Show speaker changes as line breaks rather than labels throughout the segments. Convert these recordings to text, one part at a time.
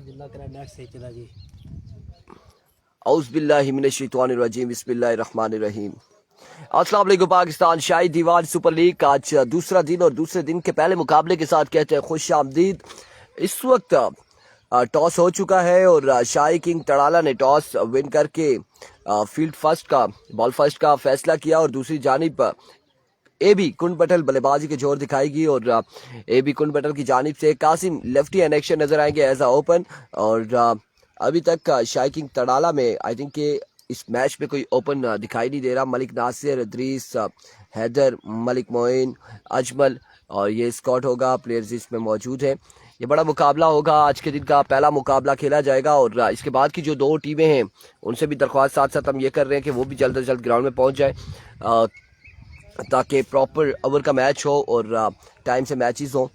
अल्लाह करा नेट सही चला जी।
औज़ बिल्लाहि मिनश शैतानिर रजीम, बिस्मिल्लाहिर रहमानिर रहीम। अस्सलाम वालेकुम पाकिस्तान। शाही दीवान सुपर लीग आज दूसरा दिन और दूसरे दिन के पहले मुकाबले के साथ कहते हैं खुश आमदीद। इस वक्त टॉस हो चुका है और शाही किंग तड़ाला ने टॉस विन करके फील्ड फर्स्ट का बॉल फर्स्ट का फैसला किया और दूसरी जानिब ए बी कुंड पटेल बल्लेबाजी के जोर दिखाएगी और ए बी कुंड पटेल की जानिब से कासिम लेफ्टी एंड एक्शन नजर आएंगे एज अ ओपन। और अभी तक शाही किंग तड़ाला में आई थिंक कि इस मैच में कोई ओपन दिखाई नहीं दे रहा। मलिक नासिर, इदरीस, हैदर, मलिक मोइन, अजमल और ये स्कॉट होगा प्लेयर्स इसमें मौजूद हैं। ये बड़ा मुकाबला होगा, आज के दिन का पहला मुकाबला खेला जाएगा और इसके बाद की जो दो टीमें हैं उनसे भी दरख्वास्त साथ साथ हम ये कर रहे हैं कि वो भी जल्द से जल्द ग्राउंड में पहुंच जाए ताकि प्रॉपर ओवर का मैच हो और टाइम से मैचेस हो।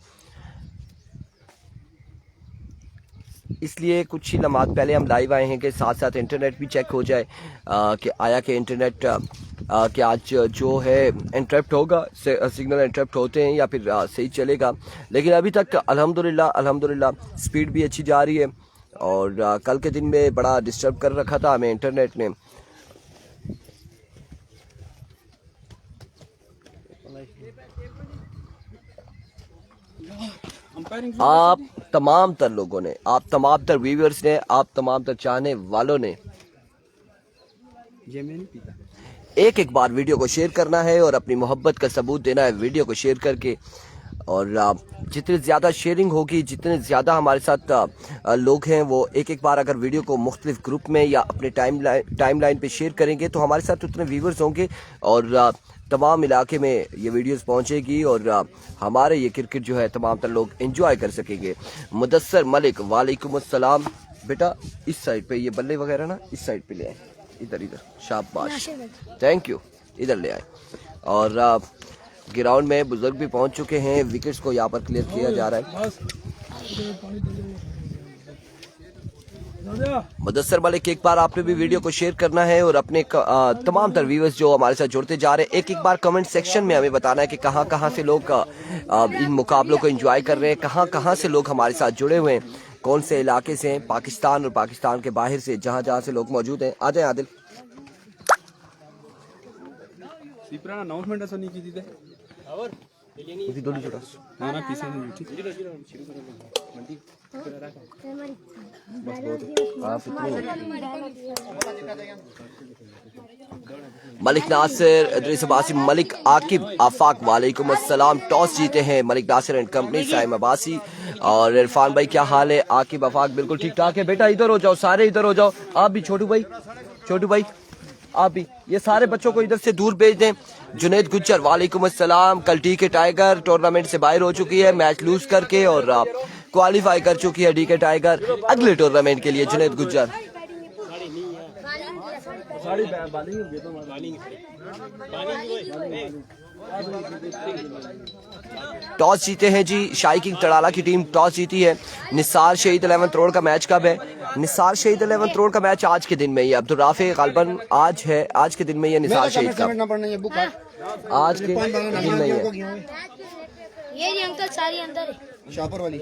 इसलिए कुछ ही लम्हात पहले हम लाइव आए हैं कि साथ साथ इंटरनेट भी चेक हो जाए कि आया कि इंटरनेट कि आज जो है इंटरप्ट होगा, सिग्नल इंटरप्ट होते हैं या फिर सही चलेगा। लेकिन अभी तक अल्हम्दुलिल्लाह स्पीड भी अच्छी जा रही है और कल के दिन में बड़ा डिस्टर्ब कर रखा था हमें इंटरनेट ने। आप तमाम तर लोगों ने, आप तमाम तर व्यूअर्स ने, आप तमाम तर चाहने वालों ने एक एक बार वीडियो को शेयर करना है और अपनी मोहब्बत का सबूत देना है वीडियो को शेयर करके। और जितनी ज़्यादा शेयरिंग होगी, जितने ज़्यादा हमारे साथ लोग हैं वो एक एक बार अगर वीडियो को मुख्तलिफ ग्रुप में या अपने टाइम लाइन पे शेयर करेंगे तो हमारे साथ उतने व्यूवर्स होंगे और तमाम इलाके में ये वीडियोस पहुंचेगी और हमारे ये क्रिकेट जो है तमाम तर लोग एंजॉय कर सकेंगे। मुदस्सर मलिक, वालेकुम अस्सलाम। बेटा इस साइड पे ये बल्ले वगैरह ना इस साइड पे ले आए, इधर इधर, शाबाश, थैंक यू, इधर ले आए। और ग्राउंड में बुजुर्ग भी पहुंच चुके हैं, विकेट्स को यहाँ पर क्लियर किया जा रहा है। मुदस्सर मलिक, एक बार आपने भी वीडियो को शेयर करना है और अपने तमाम तर व्यूअर्स जो हमारे साथ जुड़ते जा रहे हैं एक एक बार कमेंट सेक्शन में हमें बताना है कि कहाँ कहाँ से लोग इन मुकाबलों को एंजॉय कर रहे हैं, कहाँ कहाँ से लोग हमारे साथ जुड़े हुए हैं, कौन से इलाके से हैं, पाकिस्तान और पाकिस्तान के बाहर से, जहाँ जहाँ से लोग मौजूद हैं। आ जाए आदिल। मलिक नासिर, इदरीस अब्बासी, मलिक आकिब आफाक, वालेकुम अस्सलाम। टॉस जीते हैं मलिक नासिर एंड कंपनी, साइम अब्बासी और इरफान भाई क्या हाल है? आकिब आफाक बिल्कुल ठीक ठाक है। बेटा इधर हो जाओ, सारे इधर हो जाओ, आप भी छोटू भाई आप भी, ये सारे बच्चों को इधर से दूर भेज दें। जुनेद गुज्जर, वालेकुम अस्सलाम। कल डीके टाइगर टूर्नामेंट से बाहर हो चुकी है मैच लूज करके और क्वालिफाई कर चुकी है डीके टाइगर अगले टूर्नामेंट के लिए। जुनेद गुज्जर टॉस जीते हैं जी, शाही किंग तड़ाला की टीम टॉस जीती है। निसार शहीद 11th रोड का मैच कब है? निसार शहीद 11th रोड का मैच आज के दिन में ही, अब्दुल राफे गालबन आज है, आज के दिन में ये निसार शहीद का आज के दिन में है।
ये अंकल सारी अंदर है
शापर वाली।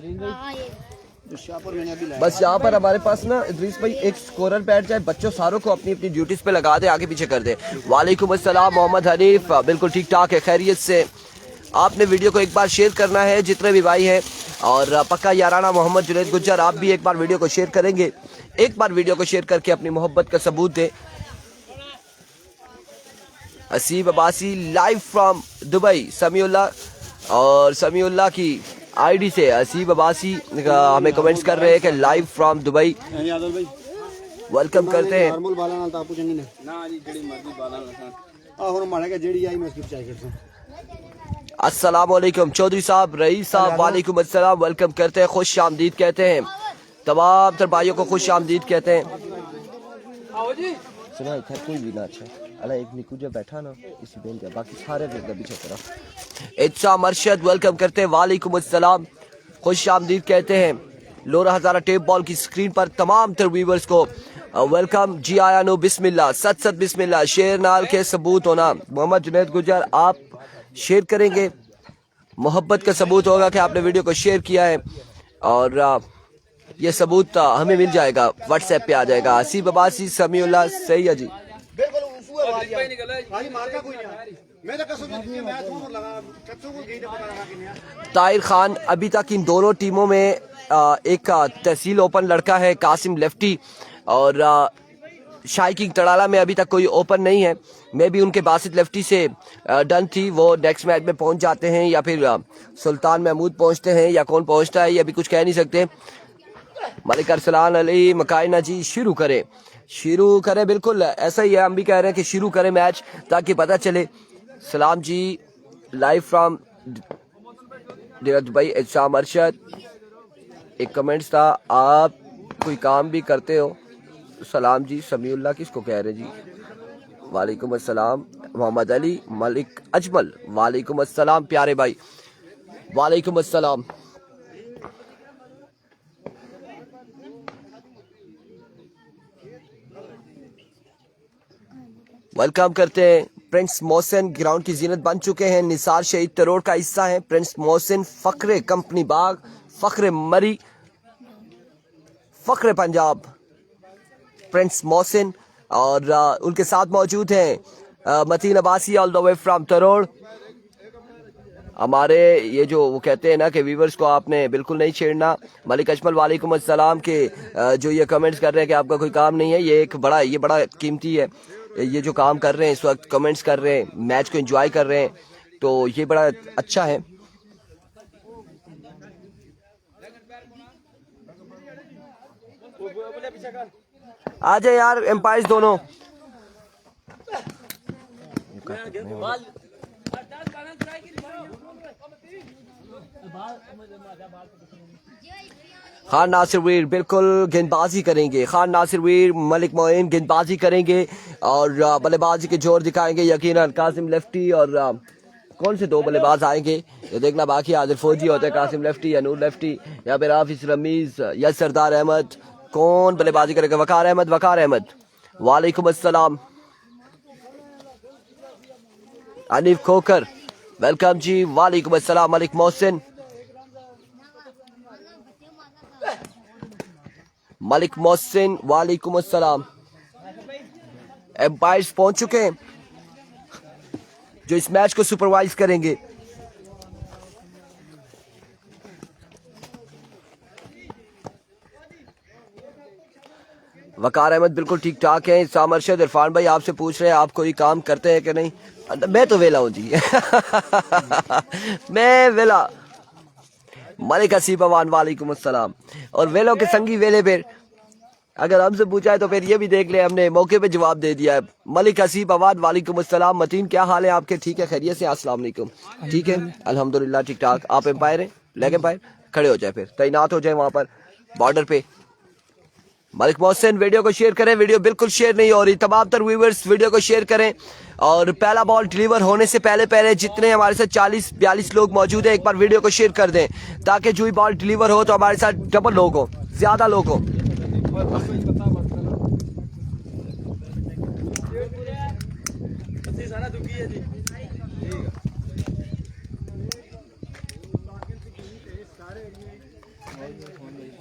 बस यहाँ पर हमारे पास ना इदरीस भाई एक स्कोरर बैठ जाए, बच्चों सारों को अपनी अपनी ड्यूटीज पे लगा दे, आगे पीछे कर दे। वालेकुम अस्सलाम मोहम्मद हनीफ, बिल्कुल ठीक ठाक है, खैरियत से। आपने वीडियो को एक बार शेयर करना है जितने भी भाई हैं और पक्का याराना मोहम्मद जुनेद गुज्जर आप भी एक बार वीडियो को शेयर करेंगे, एक बार वीडियो को शेयर करके अपनी मोहब्बत का सबूत दे। Aseeb Abbasi live from Dubai, Samiullah की आईडी से असीब अब्बासी हमें कमेंट्स कर रहे हैं कि लाइव फ्रॉम दुबई, वेलकम करते हैं। अस्सलाम वालेकुम चौधरी साहब, रईस साहब, वालेकुम अस्सलाम, वेलकम करते हैं, खुश आमदीद कहते हैं, तमाम तर भाइयों को खुश आमदीद कहते हैं। सुना था कोई भी ना अच्छा अल्लाह एक निकू जो बैठा ना इसी बेन का, बाकी सारे पीछे तरफ। इत्सा मर्शद वेलकम करते हैं, वालेकुम अस्सलाम, खुश आमदीद कहते हैं। लोरा हजारा टेप बॉल की स्क्रीन पर तमाम तर व्यूअर्स को वेलकम। जी आया नो बिस्मिल्लाह, सत बिस्मिल्लाह, शेर नाल के सबूत होना। मोहम्मद जुनेद गुजर आप शेयर करेंगे, मोहब्बत का सबूत होगा कि आपने वीडियो को शेयर किया है और ये सबूत हमें मिल जाएगा, व्हाट्सएप पे आ जाएगा। हसीब अब्बासी समीउल्लाह सही है जी।
बिल्कुल उसूल हाजी मार्का कोई नहीं मैं तो कसम से मैं फोन लगा कच्चों को गई पता लगा कि नहीं।
ताहिर खान, अभी तक इन दोनों टीमों में एक तहसील ओपन लड़का है कासिम लेफ्टी, और शाही किंग तड़ाला में अभी तक कोई ओपन नहीं है। मैं भी उनके बासित लेफ्टी से डन थी, वो नेक्स्ट मैच में पहुंच जाते हैं या फिर सुल्तान महमूद पहुंचते हैं, या कौन पहुंचता है ये अभी कुछ कह नहीं सकते। मलिक अरसलान अली मकाइना जी शुरू करें, बिल्कुल ऐसा ही है, हम भी कह रहे हैं कि शुरू करें मैच ताकि पता चले। सलाम जी, लाइव फ्रॉम दुबई। एहसाम अरशद, एक कमेंट्स था, आप कोई काम भी करते हो? सलाम जी। समीउल्लाह किसको कह रहे जी? वालेकुम अस्सलाम। मोहम्मद अली मलिक अजमल, वालेकुम अस्सलाम प्यारे भाई, वालेकुम अस्सलाम। वेलकम करते हैं। प्रिंस मोहसिन ग्राउंड की जीनत बन चुके हैं, निसार शहीद तरोड़ का हिस्सा है। प्रिंस मोहसिन फखरे कंपनी बाग, फखरे मरी, फखरे पंजाब, प्रिंस मोहसिन, और उनके साथ मौजूद हैं Mateen Abbasi all the way from Tarod. हमारे ये जो वो कहते हैं ना कि व्यूवर्स को आपने बिल्कुल नहीं छेड़ना। मलिक अजमल वालेकुम अस्सलाम के जो ये कमेंट्स कर रहे हैं कि आपका कोई काम नहीं है, ये बड़ा कीमती है। ये जो काम कर रहे हैं इस वक्त, कमेंट्स कर रहे हैं, मैच को एंजॉय कर रहे हैं, तो ये बड़ा अच्छा है। आ जाए यार एम्पायर्स दोनों। खान नासिर वीर बिल्कुल गेंदबाजी करेंगे। खान नासिर वीर, मलिक मोइन गेंदबाजी करेंगे और बल्लेबाजी के जोर दिखाएंगे यकीनन। कासिम लेफ्टी और कौन से दो बल्लेबाज आएंगे ये देखना बाकी। आदिल फौजी होते हैं, कासिम लेफ्टी या नूर लेफ्टी या फिर हाफिज रमीज या सरदार अहमद, कौन बल्लेबाजी करेगा? वकार अहमद, वालेकुम अस्सलाम। अनीफ खोकर, वेलकम जी, वालेकुम अस्सलाम। मलिक मोहसिन, वालेकुम अस्सलाम। एम्पायर्स पहुंच चुके हैं जो इस मैच को सुपरवाइज करेंगे। वकार अहमद बिल्कुल ठीक ठाक है। इसाम अरशद, इरफान भाई आपसे पूछ रहे हैं आप कोई काम करते हैं कि नहीं? मैं तो वेला हूं जी मैं वेला। मलिक हसीब अवान, वालेकुम अस्सलाम। और वेलों के संगी वेले पे अगर हमसे पूछा है तो फिर ये भी देख ले, हमने मौके पे जवाब दे दिया है। मलिक हसीब अवान, वालेकुम अस्सलाम। मतीन क्या हाल है आपके? ठीक है, खैरियत से? अस्सलाम वालेकुम। ठीक है, अल्हम्दुलिल्लाह ठीक ठाक। आप एम्पायर हैं? लेग एम्पायर, खड़े हो जाए, फिर तैनात हो जाए वहां पर बॉर्डर पे। मलिक मोहसिन, वीडियो को शेयर करें। वीडियो बिल्कुल शेयर नहीं हो रही, तमाम तर व्यूवर्स वीडियो को शेयर करें। और पहला बॉल डिलीवर होने से पहले जितने हमारे साथ 40-42 लोग मौजूद हैं, एक बार वीडियो को शेयर कर दें ताकि जो ही बॉल डिलीवर हो तो हमारे साथ डबल लोग हो, ज्यादा लोग हो।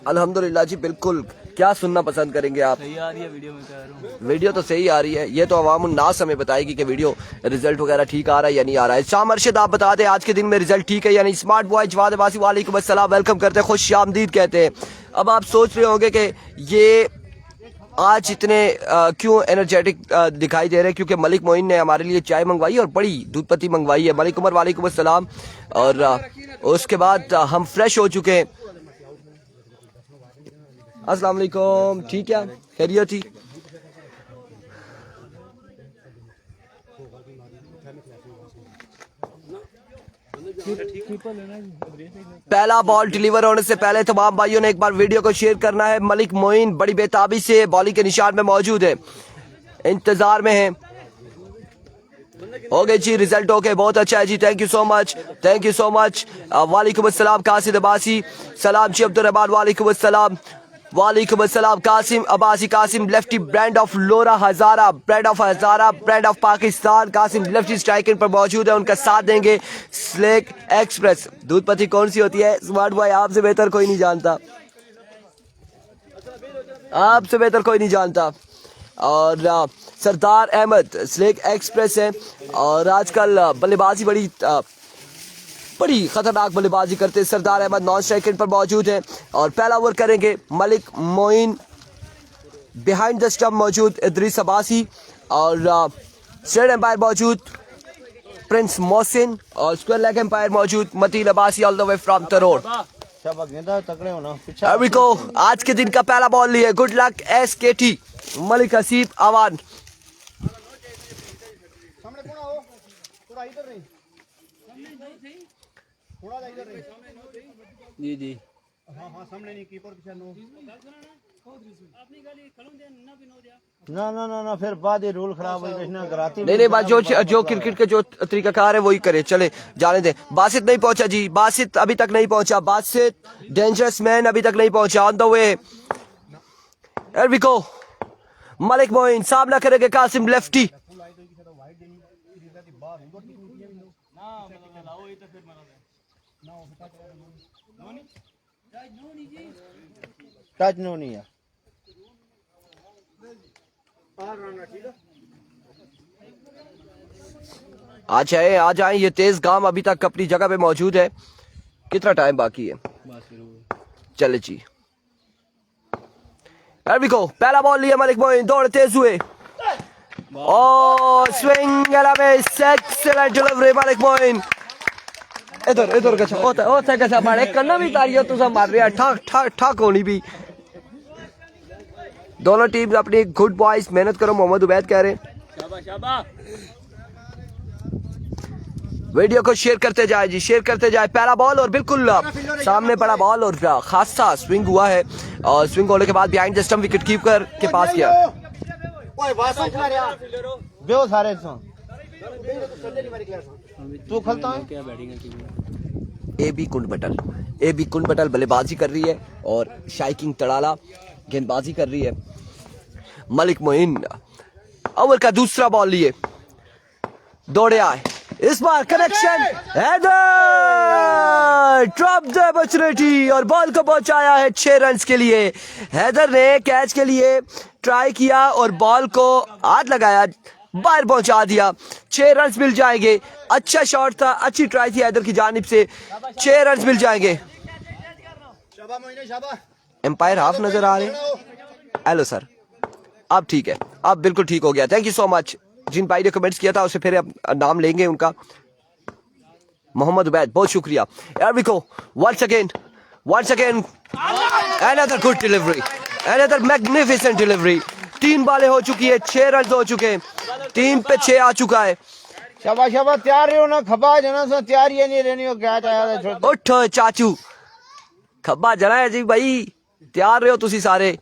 अल्हम्दुलिल्लाह जी, बिल्कुल। क्या सुनना पसंद करेंगे आप?
सही आ रही है वीडियो में, कह रहा हूं।
वीडियो तो सही आ रही है, ये तो अवाम उन्नास हमें बताएगी कि वीडियो रिजल्ट वगैरह ठीक आ रहा है या नहीं आ रहा है। शाम अरशद आप बता दें आज के दिन में रिजल्ट ठीक है या नहीं? स्मार्ट बॉय जवाद अब्बासी, वालेकुम अस्सलाम, वेलकम करते हैं, खुश आमदीद कहते हैं। अब आप सोच रहे होंगे कि ये आज इतने क्यों एनर्जेटिक दिखाई दे रहे हैं, क्योंकि मलिक मोइन ने हमारे लिए चाय मंगवाई और बड़ी दूध पत्ती मंगवाई है। मलिक उमर, वालेकुम अस्सलाम। और उसके बाद हम फ्रेश हो चुके हैं। अस्सलाम वालेकुम, ठीक है, खैरियत ही। पहला बॉल डिलीवर होने से पहले तमाम भाइयों ने एक बार वीडियो को शेयर करना है। मलिक मोइन बड़ी बेताबी से बॉलिंग के निशान में मौजूद है, इंतजार में है। हो गए जी, रिजल्ट हो गए, बहुत अच्छा है जी, thank you so much, thank you so much. वालेकुम अस्सलाम कासिम अब्बासी, सलाम जी अब्दुल रहमान, वालेकुम अस्सलाम, वालेकुम अस्सलाम। Qasim Abbasi, Qasim lefty, brand of Lora Hazara, brand of Hazara, brand of Pakistan. Qasim lefty striker पर मौजूद है, उनका साथ देंगे स्लेक एक्सप्रेस। दूध पत्ती कौन सी होती है? स्मार्ट बॉय आपसे बेहतर कोई नहीं जानता। आपसे बेहतर कोई नहीं जानता। और सरदार अहमद स्लेक एक्सप्रेस है और आजकल बल्लेबाजी बड़ी खतरनाक बल्लेबाजी करते हैं। Sardar Ahmed non strike end पर मौजूद है और पहला ओवर करेंगे Malik Moin. Behind the stump मौजूद इदरीस अब्बासी और स्ट्रेट एम्पायर मौजूद प्रिंस मोहसिन और स्क्वायर लेग एम्पायर मौजूद Mateen Abbasi all the way from Tarod. आज के दिन का पहला बॉल लिए good luck SKT Malik Haseeb Awan.
जी जी
हाँ सामने नहीं कीपर पीछे नो
ना फिर बाद ये रूल खराब हो कराती
नहीं बात जो क्रिकेट के जो तरीकाकार है वही करे, चले जाने दे। बासित नहीं पहुंचा जी, बासित अभी तक नहीं पहुंचा। बासित डेंजरस मैन अभी तक नहीं पहुंचा। On the way here we go. Malik Moin सामना करेंगे कासिम लेफ्टी।
टच नो नहीं है।
आ जाए ये तेज गाम अभी तक अपनी जगह पे मौजूद है। कितना टाइम बाकी है? चले जी पहला बॉल लिया मलिक मोइन, दौड़ तेज हुए और swing excellent delivery Malik Moin. इधर कैसा होता है कैसा मारे करना भी तारियो तो सब मार रहा ठक ठक होनी भी। दोनों टीम अपनी गुड बॉयज मेहनत करो मोहम्मद उबैद कह रहे। वीडियो को शेयर करते जाए जी, शेयर करते जाए। पहला बॉल और बिल्कुल सामने बड़ा बॉल और खासा स्विंग हुआ है और स्विंग होने के बाद behind the stump wicket keeper के पास गया।
तू खलता है
क्या बैटिंग
AB कुंड बटल बल्लेबाजी कर रही है और शाइकिंग तड़ाला गेंदबाजी कर रही है। मलिक मोइन ओवर का दूसरा बॉल लिए दौड़े आए, इस बार connection header drop the opportunity और बॉल को पहुंचाया है 6 रन के लिए। हैदर ने कैच के लिए ट्राई किया और बॉल को हाथ लगाया, बाहर पहुंचा दिया। 6 रन मिल जाएंगे। अच्छा शॉट था, अच्छी ट्राई थी हैदर की जानिब से। 6 रन मिल जाएंगे। एम्पायर हाफ नजर आ रहे हैं। हेलो सर, अब ठीक है, अब बिल्कुल ठीक हो गया। Thank you so much. जिन भाई ने कमेंट्स किया था उसे फिर नाम लेंगे उनका। मोहम्मद उबैद बहुत शुक्रिया। once again another good delivery, another magnificent delivery। 3 बॉलें हो चुकी है, 6 रन हो चुके हैं, टीम पे 6 आ चुका है।
शाबाश तैयार हो ना, खबा जना सो तैयार ही नहीं रहनी हो। क्या चाहे
उठो चाचू, खब्बा जना है जी भाई, तैयार रहो तुसी सारे।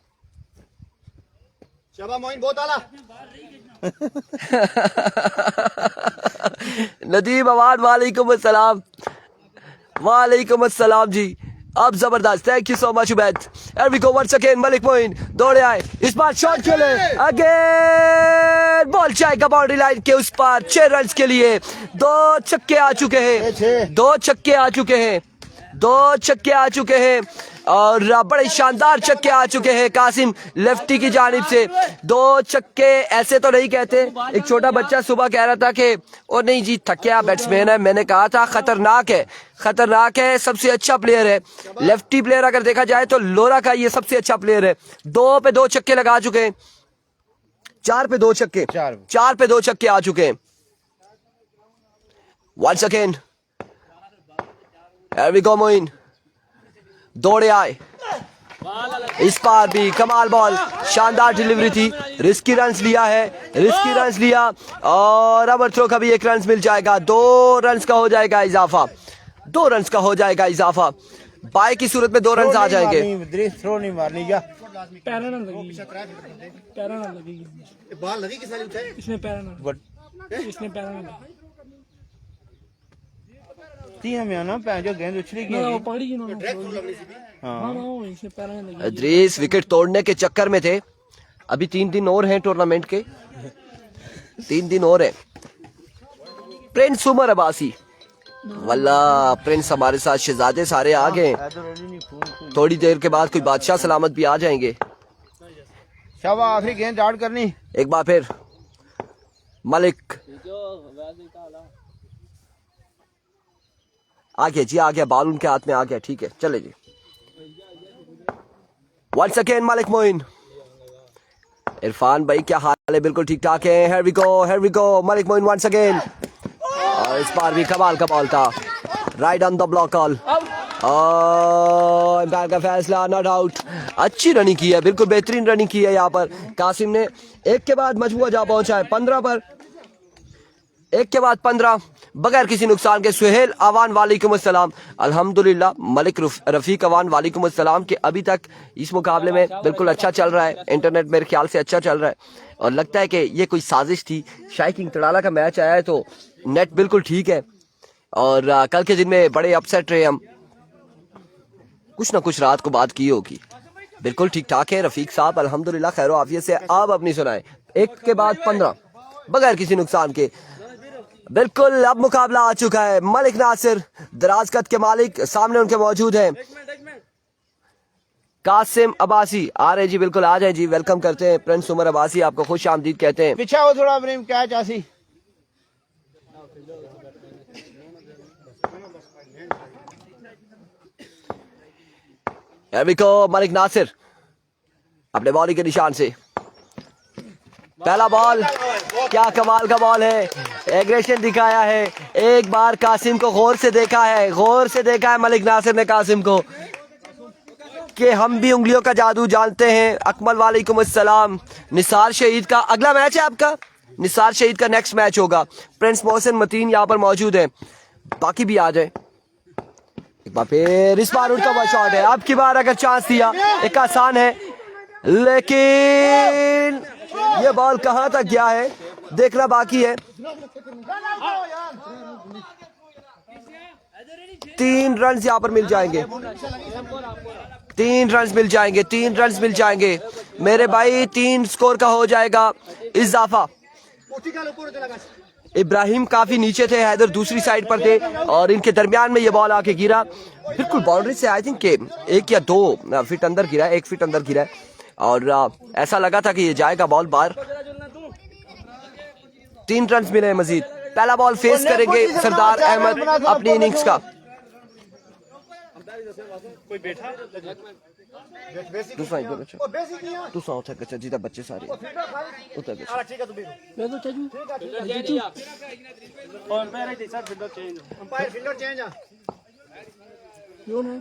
शाबाश मोइन बहुत आला।
नदीम अवान वालेकुम अस्सलाम जी, अब जबरदस्त। Thank you so much Ubaid. Once again Malik Moin दौड़े आए, इस बार शॉट खेले अगेन, बॉल जाएगा बाउंड्री लाइन के उस पार। 6 रन के लिए 2 छक्के आ चुके हैं, 2 छक्के आ चुके हैं, 2 छक्के आ चुके हैं और बड़े शानदार छक्के आ चुके हैं कासिम लेफ्टी की जानिब से। 2 छक्के ऐसे तो नहीं कहते। एक छोटा बच्चा सुबह कह रहा था कि ओ नहीं जी थकिया बैट्समैन है, मैंने कहा था खतरनाक है, सबसे अच्छा प्लेयर है। लेफ्टी प्लेयर अगर देखा जाए तो लोरा का ये सबसे अच्छा प्लेयर है। 2 पे 2 छक्के लगा चुके हैं, 4 पे 2 छक्के, 4 पे 2 छक्के आ चुके हैं। वंस अगेन मोइन दौड़े आए, इस बार भी कमाल बॉल, शानदार डिलीवरी थी। रिस्की रन्स लिया और ओवर थ्रो का भी 1 रन मिल जाएगा। 2 रन का हो जाएगा इजाफा। बाय की सूरत में 2 रन आ जाएंगे।
थ्रो नहीं मारनी क्या
बॉल लगी किसने उठाई?
इसने तीन में ना जो गेंद उछली की
इदरीस विकेट तोड़ने के चक्कर में थे। अभी 3 दिन और हैं टूर्नामेंट के, 3 दिन और है। प्रिंस उमर अब्बासी, वल्ला प्रिंस हमारे साथ शहजादे सारे आ गए। थोड़ी देर के बाद कोई बादशाह सलामत भी आ जाएंगे।
शाबाश आखिरी गेंद आउट करनी।
एक बार फिर मलिक आ गया जी, आ गया, बॉल उनके हाथ में आ गया। ठीक है चले जी। Once again Malik Moin. इरफान भाई क्या हाल है? बिल्कुल ठीक ठाक है। Here we go Malik Moin once again. और इस बार भी कमाल का बॉल था, right on the block call. Umpire का फैसला नॉट आउट। अच्छी रनिंग की है, बिल्कुल बेहतरीन रनिंग की है यहाँ पर कासिम ने। एक के बाद मजबूआ जा पहुंचा है 15 पर, एक के बाद 15 बगैर किसी नुकसान के। सुहेल अवान वालेकुम अस्सलाम। अल्हम्दुलिल्लाह मलिक रफीक अवान वालेकुम अस्सलाम के अभी तक इस मुकाबले में बिल्कुल अच्छा चल रहा है। इंटरनेट मेरे ख्याल से अच्छा चल रहा है और लगता है कि ये कोई साजिश थी। शाही किंग तड़ाला का मैच आया है तो नेट बिल्कुल ठीक है और कल के दिन में बड़े अपसेट रहे हम, कुछ ना कुछ रात को बात की होगी। बिल्कुल ठीक ठाक है रफीक साहब, अल्हम्दुलिल्लाह खैर आफियत से। आप अपनी सुनाए। एक के बाद 15 बगैर किसी नुकसान के। बिल्कुल अब मुकाबला आ चुका है। मलिक नासिर दराज कद के मालिक सामने उनके मौजूद हैं। कासिम अब्बासी आ रहे जी, बिल्कुल आ जाए जी, वेलकम करते हैं। प्रिंस उमर अब्बासी आपको खुश आमदीद कहते हैं।
पीछे वो थोड़ा प्रेम क्या चासी।
मलिक नासिर अपने बॉलिंग के निशान से पहला बॉल, क्या कमाल का बॉल है, एग्रेशन दिखाया है। एक बार कासिम को गौर से देखा है मलिक नासिर ने कासिम को कि हम भी उंगलियों का जादू जानते हैं। अकमल वालेकुम अस्सलाम। निसार शहीद का अगला मैच है आपका, निसार शहीद का नेक्स्ट मैच होगा। प्रिंस मोहसिन मतीन यहाँ पर मौजूद है, बाकी भी आ जाए। एक बार फिर इस बार उनका बड़ा शॉट है। अब की बार अगर चांस दिया, एक आसान है लेकिन ये बॉल कहां तक गया है देखना बाकी है। 3 रन यहाँ पर मिल जाएंगे, 3 रन मिल जाएंगे मेरे भाई। 3 स्कोर का हो जाएगा इजाफा। इब्राहिम काफी नीचे थे, हैदर दूसरी साइड पर थे और इनके दरमियान में ये बॉल आके गिरा बिल्कुल बाउंड्री से। आई थिंक के 1 या 2 फीट अंदर गिरा है, 1 फीट अंदर गिरा है और ऐसा लगा था कि ये जाएगा बॉल बाहर। 3 रन मिले हैं मजीद। पहला बॉल फेस करेंगे सरदार अहमद अपनी इनिंग्स का। दूसरा अच्छा जीता बच्चे सारे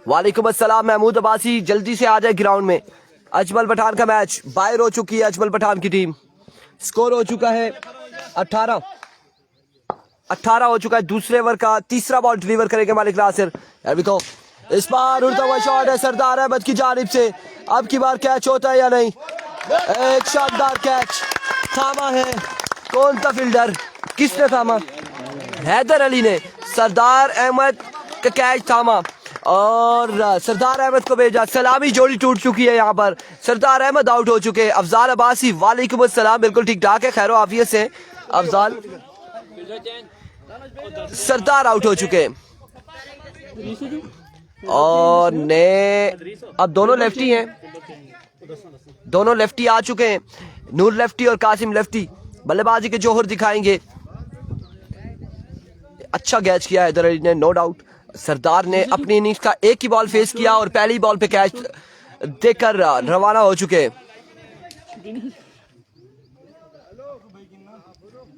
वालेकुम अस्सलाम महमूद अब्बासी, जल्दी से आ जाए ग्राउंड में। अजमल पठान का मैच बाहर हो चुकी है, अजमल पठान की टीम। स्कोर हो चुका है 18 हो चुका है। दूसरे ओवर का तीसरा बॉल डिलीवर करेंगे मलिक नासिर। देखो इस बार उड़ता हुआ शॉट है सरदार अहमद की जानिब से। अब की बार कैच होता है या नहीं? एक शानदार कैच थामा है। कौन था फील्डर, किसने थामा? हैदर अली ने सरदार अहमद का कैच थामा और सरदार अहमद को भेजा। सलामी जोड़ी टूट चुकी है यहाँ पर। सरदार अहमद आउट हो चुके हैं। अफजाल अब्बासी वालेकुम अस्सलाम, बिल्कुल ठीक ठाक है, खैरो आफियत से अफजाल। सरदार आउट हो चुके हैं और ने अब दोनों लेफ्टी हैं, दोनों लेफ्टी आ चुके हैं। नूर लेफ्टी और कासिम लेफ्टी बल्लेबाजी के जोहर दिखाएंगे। अच्छा कैच किया हैदर अली ने, नो डाउट। सरदार ने अपनी इनिंग्स का एक ही बॉल फेस किया और पहली बॉल पे कैच देकर रवाना हो चुके।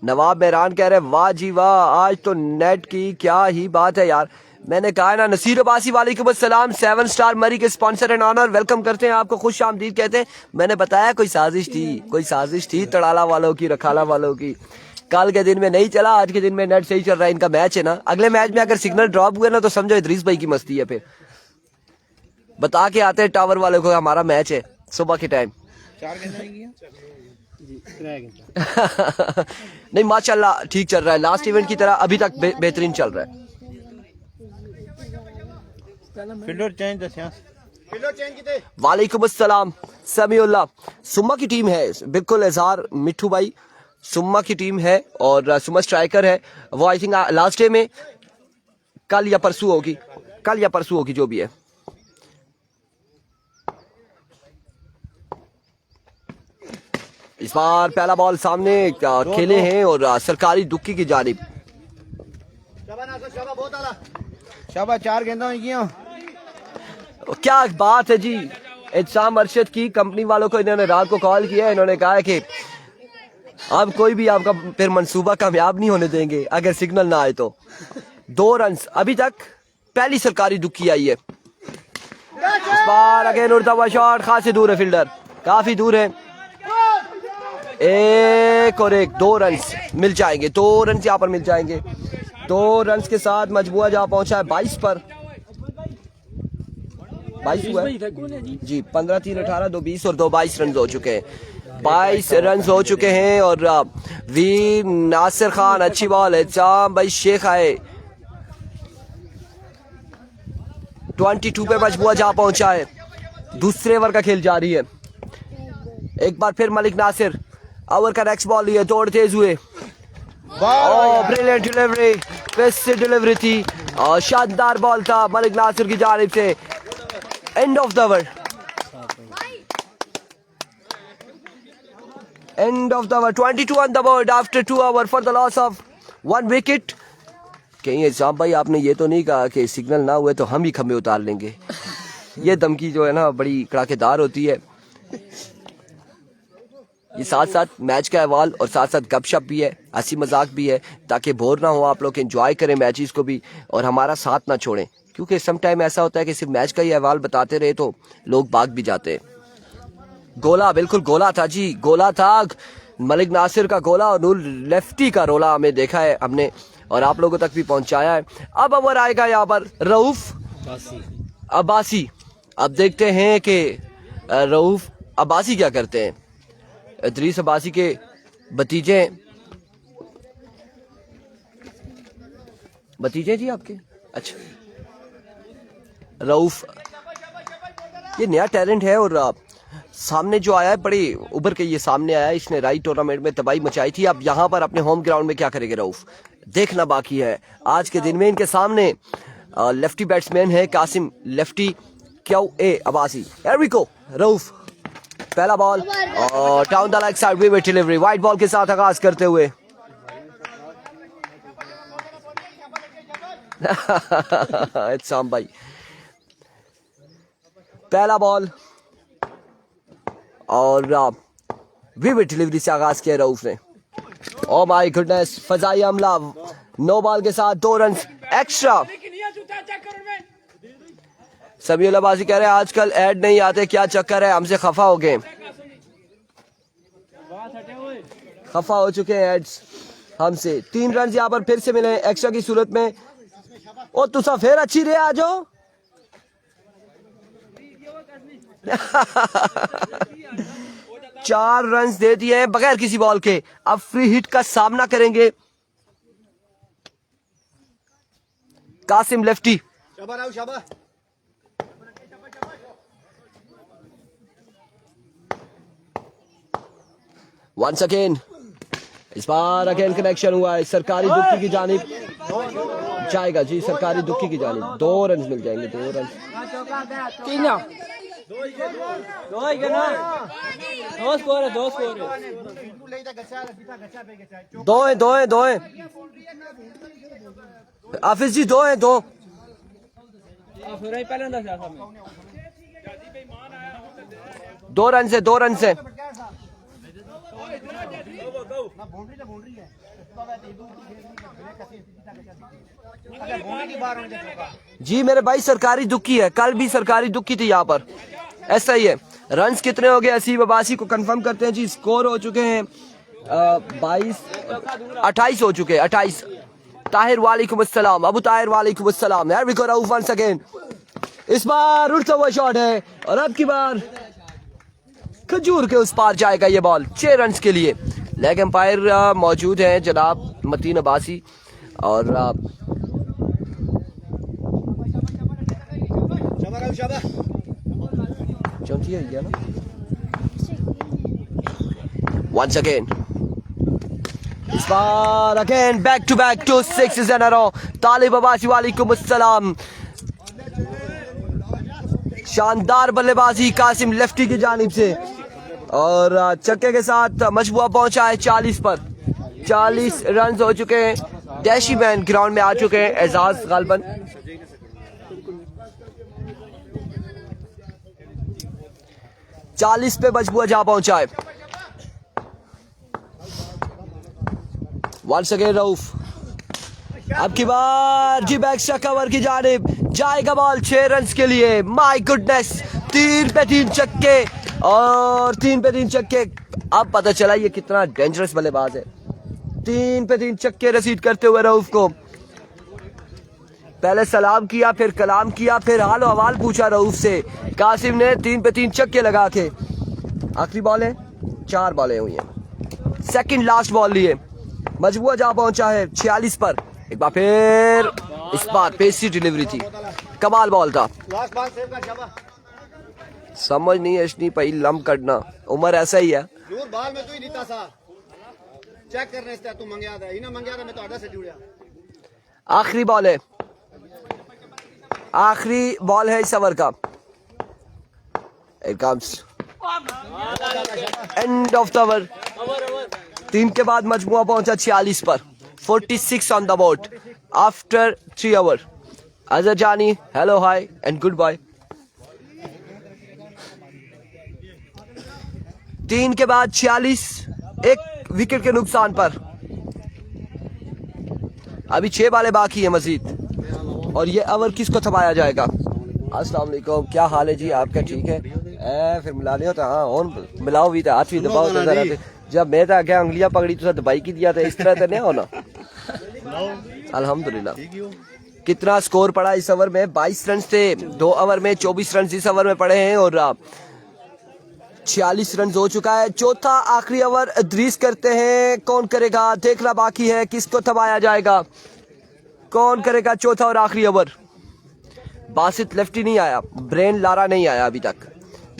नवाब मेहरान कह रहे वाह जी वाह, आज तो नेट की क्या ही बात है यार। मैंने कहा ना। नसीर अब्बासी वालेकुम अस्सलाम, 7 स्टार मरी के स्पॉन्सर एंड ऑनर, वेलकम करते हैं आपको, खुश आमदीद कहते हैं। मैंने बताया कोई साजिश थी तड़ाला वालों की, रखाला वालों की। कल के दिन में नहीं चला, आज के दिन में नेट सही चल रहा है। इनका मैच है ना, अगले मैच में अगर सिग्नल ड्रॉप हुए ना तो समझो इदरीस भाई की मस्ती है। फिर बता के आते हैं टावर वाले को हमारा मैच है सुबह के टाइम। नहीं माशाल्लाह ठीक चल रहा है, लास्ट इवेंट की तरह अभी तक बेहतरीन चल रहा है। वालेकुम अस्सलाम समीउल्लाह। सुम्मा की टीम है बिल्कुल, एजार मिठू भाई सुम्मा की टीम है और सुम्मा स्ट्राइकर है। वो आई थिंक लास्ट डे में कल या परसों होगी जो भी है। इस बार पहला बॉल सामने खेले हैं और सरकारी दुक्की की जानिब।
शाबाश 4 गेंदा हुई किया।
क्या बात है जी। इत्साम अरशद की कंपनी वालों को इन्होंने रात को कॉल किया, इन्होंने कहा है कि अब कोई भी आपका फिर मंसूबा कामयाब नहीं होने देंगे अगर सिग्नल ना आए तो। 2 रन अभी तक पहली सरकारी दुक्की आई है। इस बार अगेन उड़ता हुआ शॉट, खासी दूर है फील्डर, काफी दूर है। एक और एक 2 रन मिल जाएंगे, 2 रन यहाँ पर मिल जाएंगे। 2 रन के साथ मजबूआ जहाँ पहुंचा है 22 पर। 22 हुआ है जी। 15 3 18 2 20 और 2 22 रन हो चुके हैं। 22 रन हो चुके हैं और वीर नासिर खान अच्छी बॉल है। चाम भाई शेख आए 22 पे मजबूआ जहाँ पहुंचा है। दूसरे ओवर का खेल जारी है। एक बार फिर मलिक नासिर ओवर का नेक्स्ट बॉल लिए, दौड़ तेज हुए। ब्रिलियंट डिलीवरी, बेस्ट डिलीवरी थी और शानदार बॉल था मलिक नासिर की जानिब से। And of the over, and of the over. 22 on the board after 2 over for the loss of 1 wicket. कहीं इल्जाम भाई आपने ये तो नहीं कहा कि सिग्नल ना हुए तो हम ही खंबे उतार लेंगे? ये धमकी जो है ना बड़ी कड़ाकेदार होती है। ये साथ साथ मैच का अहवाल और साथ साथ गपशप भी है, हंसी मजाक भी है, ताकि बोर ना हो आप लोग, एंजॉय करें मैचेस को भी और हमारा साथ ना छोड़ें। क्योंकि सम टाइम ऐसा होता है कि सिर्फ मैच का ही अहवाल बताते रहे तो लोग भाग भी जाते हैं। गोला, बिल्कुल गोला था जी, गोला था मलिक नासिर का गोला और नूर लेफ्टी का रोला हमें देखा है हमने और आप लोगों तक भी पहुंचाया है। अब ओवर आएगा यहाँ पर रऊफ अब्बासी। अब देखते हैं कि रऊफ अब्बासी क्या करते हैं। इदरीस अब्बासी के भतीजे जी आपके? अच्छा, रऊफ ये नया टैलेंट है और सामने जो आया है बड़े उभर के ये सामने आया है। इसने राई टूर्नामेंट में तबाही मचाई थी। अब यहाँ पर अपने होम ग्राउंड में क्या करेंगे रऊफ, देखना बाकी है। आज के दिन में इनके सामने लेफ्टी बैट्समैन है Qasim lefty Q A Abbasi. Here we go, Rauf पहला बॉल और down the leg side wicket delivery, wide ball के साथ आगाज करते हुए। इत्साम भाई पहला बॉल और विकेट डिलीवरी से आगाज किया रऊफ ने। ओ माय गुडनेस, फजाई हमला 9 बॉल के साथ 2 रन एक्स्ट्रा। समीउल अब्बासी कह रहे हैं आजकल ऐड नहीं आते, क्या चक्कर है, हमसे खफा हो गए, खफा हो चुके हैं एड्स हमसे। 3 रन यहाँ पर फिर से मिले एक्स्ट्रा की सूरत में। ओ तुसा फिर अच्छी रहे आ जाओ। 4 रन दे दिए हैं बगैर किसी बॉल के। अब फ्री हिट का सामना करेंगे कासिम लेफ्टी। वंस अगेन, इस बार अगेन कनेक्शन हुआ है सरकारी दुक्की की जानिब जाएगा जी, सरकारी दुक्की की जानिब। 2 रन मिल जाएंगे, 2 रन। दो है हाफिज जी, 2 हैं 2। दो रन से 2 रन से जी मेरे भाई सरकारी दुक्की है, कल भी सरकारी दुक्की थी यहाँ पर। ऐसा ही है। रन्स कितने हो गए असीब अब्बासी को कंफर्म करते हैं जी। स्कोर हो चुके हैं 28 हो चुके हैं, 28। ताहिर वालेकुम अस्सलाम, अबू ताहिर वालेकुम अस्सलाम। यार we go Rauf once again. इस बार उड़ता हुआ शॉट है और अब की बार खजूर के उस पार जाएगा ये बॉल 6 रन के लिए। लेग एम्पायर मौजूद हैं जनाब मतीन अब्बासी और चौथी है ना। वंस अगेन, इस बार again back to back 2 6s in a row। Talib Abbasi वालेकुम अस्सलाम। शानदार बल्लेबाजी कासिम लेफ्टी की जानिब से और छक्के के साथ मजबूआ पहुंचा है 40 पर। 40 रन हो चुके हैं। डैशी मैन ग्राउंड में आ चुके हैं एजाज गालबन। चालीस पे मजबूआ जा पहुंचा है। वंस अगेन रऊफ, अब की बार जी एक्स्ट्रा कवर की जानिब जाएगा बॉल 6 रन के लिए। माय गुडनेस, 3 पे 3 छक्के और 3 पे 3 छक्के। अब पता चला ये कितना डेंजरस बल्लेबाज है। 3 पे 3 छक्के रसीद करते हुए रऊफ को पहले सलाम किया, फिर कलाम किया, फिर हाल हवाल पूछा रऊफ से। कासिम ने 3 पे 3 छक्के लगा के आखिरी बॉल है, 4 बॉलें हुई हैं, सेकंड लास्ट बॉल लिए मजबूआ जा पहुंचा है 46 पर। एक बार फिर इस बार पेसी डिलीवरी थी, कमाल बॉल था। समझ नहीं है पई लम करना, उम्र ऐसा ही है।
दूर बाल में तो ही नीता सा चेक करने से तू मंगया था, इना मंगया था, मैं तो आधा से जुड़या।
आखिरी बॉल है, आखिरी बॉल है इस ओवर का। It comes end of the over. 3 के बाद मजमुआ पहुंचा 46 पर। 46 on the board after 3 over. Azhar Jani, hello hi and goodbye. 3 के बाद 46, 1 विकेट के नुकसान पर। अभी 6 बालें बाकी है मजीद और ये ओवर किसको थमाया जाएगा। अस्सलाम वालेकुम, क्या हाल है जी आपका? ठीक है। फिर मिला लिया था, हाँ और मिलाओ भी था, हाथ भी दबाओ तो जब मैं था क्या उंगलियां पकड़ी तो दबाई की दिया था, इस तरह तो नहीं होना। अल्हम्दुलिल्लाह। कितना स्कोर पड़ा इस ओवर में? 22 रन थे 2 ओवर में, 24 रन इस ओवर में पड़े हैं और 46 रन हो चुका है। चौथा आखिरी ओवर अदरीस करते हैं, कौन करेगा देखना बाकी है, किसको थमाया जाएगा, कौन करेगा चौथा और आखिरी ओवर। बासित लेफ्टी नहीं आया, ब्रेन लारा नहीं आया, अभी तक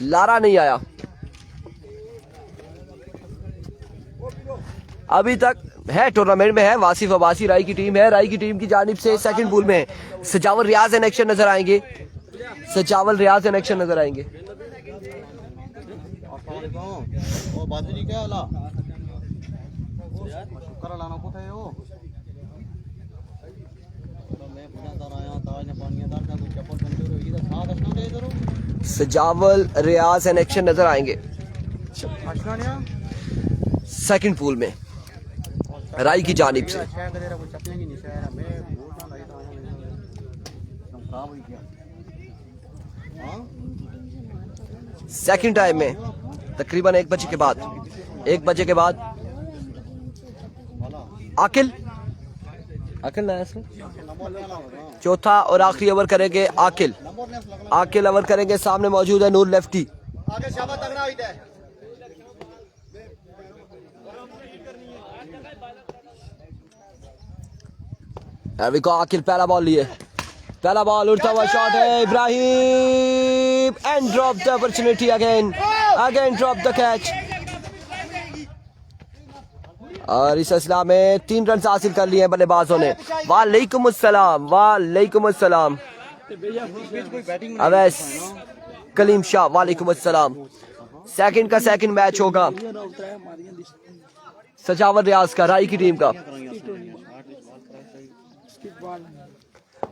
लारा नहीं आया, अभी तक है टूर्नामेंट में है। वासिफ अब्बासी राई की टीम है, राई की टीम की जानिब से सेकंड पूल में सजावल रियाज एन एक्शन नजर आएंगे, सजावल रियाज एन एक्शन नजर आएंगे। सजावल रियाज एन एक्शन नजर आएंगे सेकंड पूल में राई की जानिब से। सेकंड टाइम में तकरीबन 1 बजे के बाद, 1 बजे के बाद आकिल ना चौथा और आखिरी ओवर करेंगे आकिल। आकिल ओवर करेंगे, सामने मौजूद है नूर लेफ्टी। आकिल पहला बॉल लिए, पहला बॉल उड़ता हुआ शॉट है, Ibrahim and drop the opportunity again drop the catch. और इस सिलसिला में 3 रन हासिल कर लिए हैं बल्लेबाजों ने। वालेकुम अस्सलाम, वालेकुम अस्सलाम अवैस कलीम शाह, वालेकुम अस्सलाम। सेकंड का सेकंड मैच होगा सजावल रियाज का, राई की टीम का।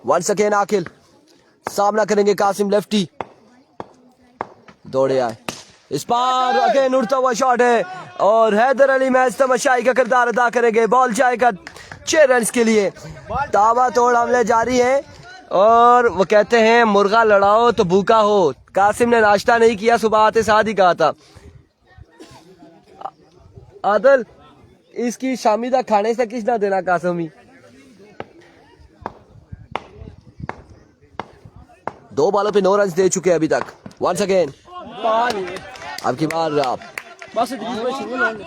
वंस अगेन आकिल, सामना करेंगे कासिम लेफ्टी, दौड़े आए, इस बार अगेन उड़ता हुआ शॉट है और हैदर अली मैच तमाशाई का किरदार अदा करेंगे। बॉल जाएगा 6 रन के लिए। ताबा तोड़ हमले जारी हैं और वो कहते हैं मुर्गा लड़ाओ तो भूखा हो। कासिम ने नाश्ता नहीं किया, सुबह आते साथ ही कहा था। आदल इसकी शामिदा खाने से किस ना देना कासिमी। 2 बॉलों पे 9 रन दे चुके हैं अभी तक। वंस अगेन अब की बार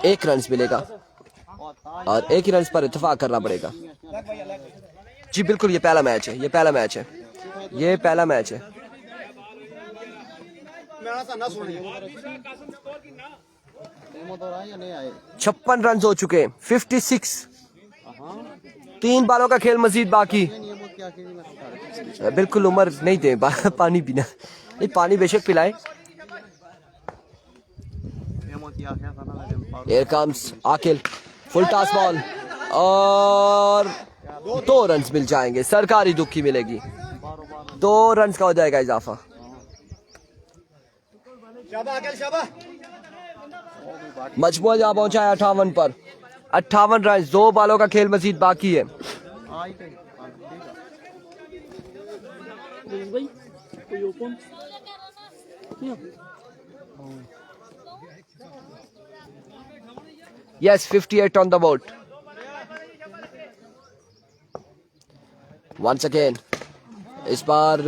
1 रन मिलेगा और 1 ही रन पर इत्तेफाक करना पड़ेगा। जी बिल्कुल, ये पहला मैच है, ये पहला मैच है, ये पहला मैच है। 56 रन हो चुके हैं, 56। 3 बालों का खेल मजीद बाकी। बिल्कुल उम्र नहीं दे पानी पीना, नहीं पानी बेशक पिलाए। Here comes Akil, full toss ball और 2 रन्स मिल जाएंगे, सरकारी दुखी मिलेगी, 2 रन्स का हो जाएगा इजाफा। मजमुआ जहाँ पहुंचा है 58 पर, 58 रन, 2 बालों का खेल मजीद बाकी है। Yes, 58 on the board. Once again, इस बार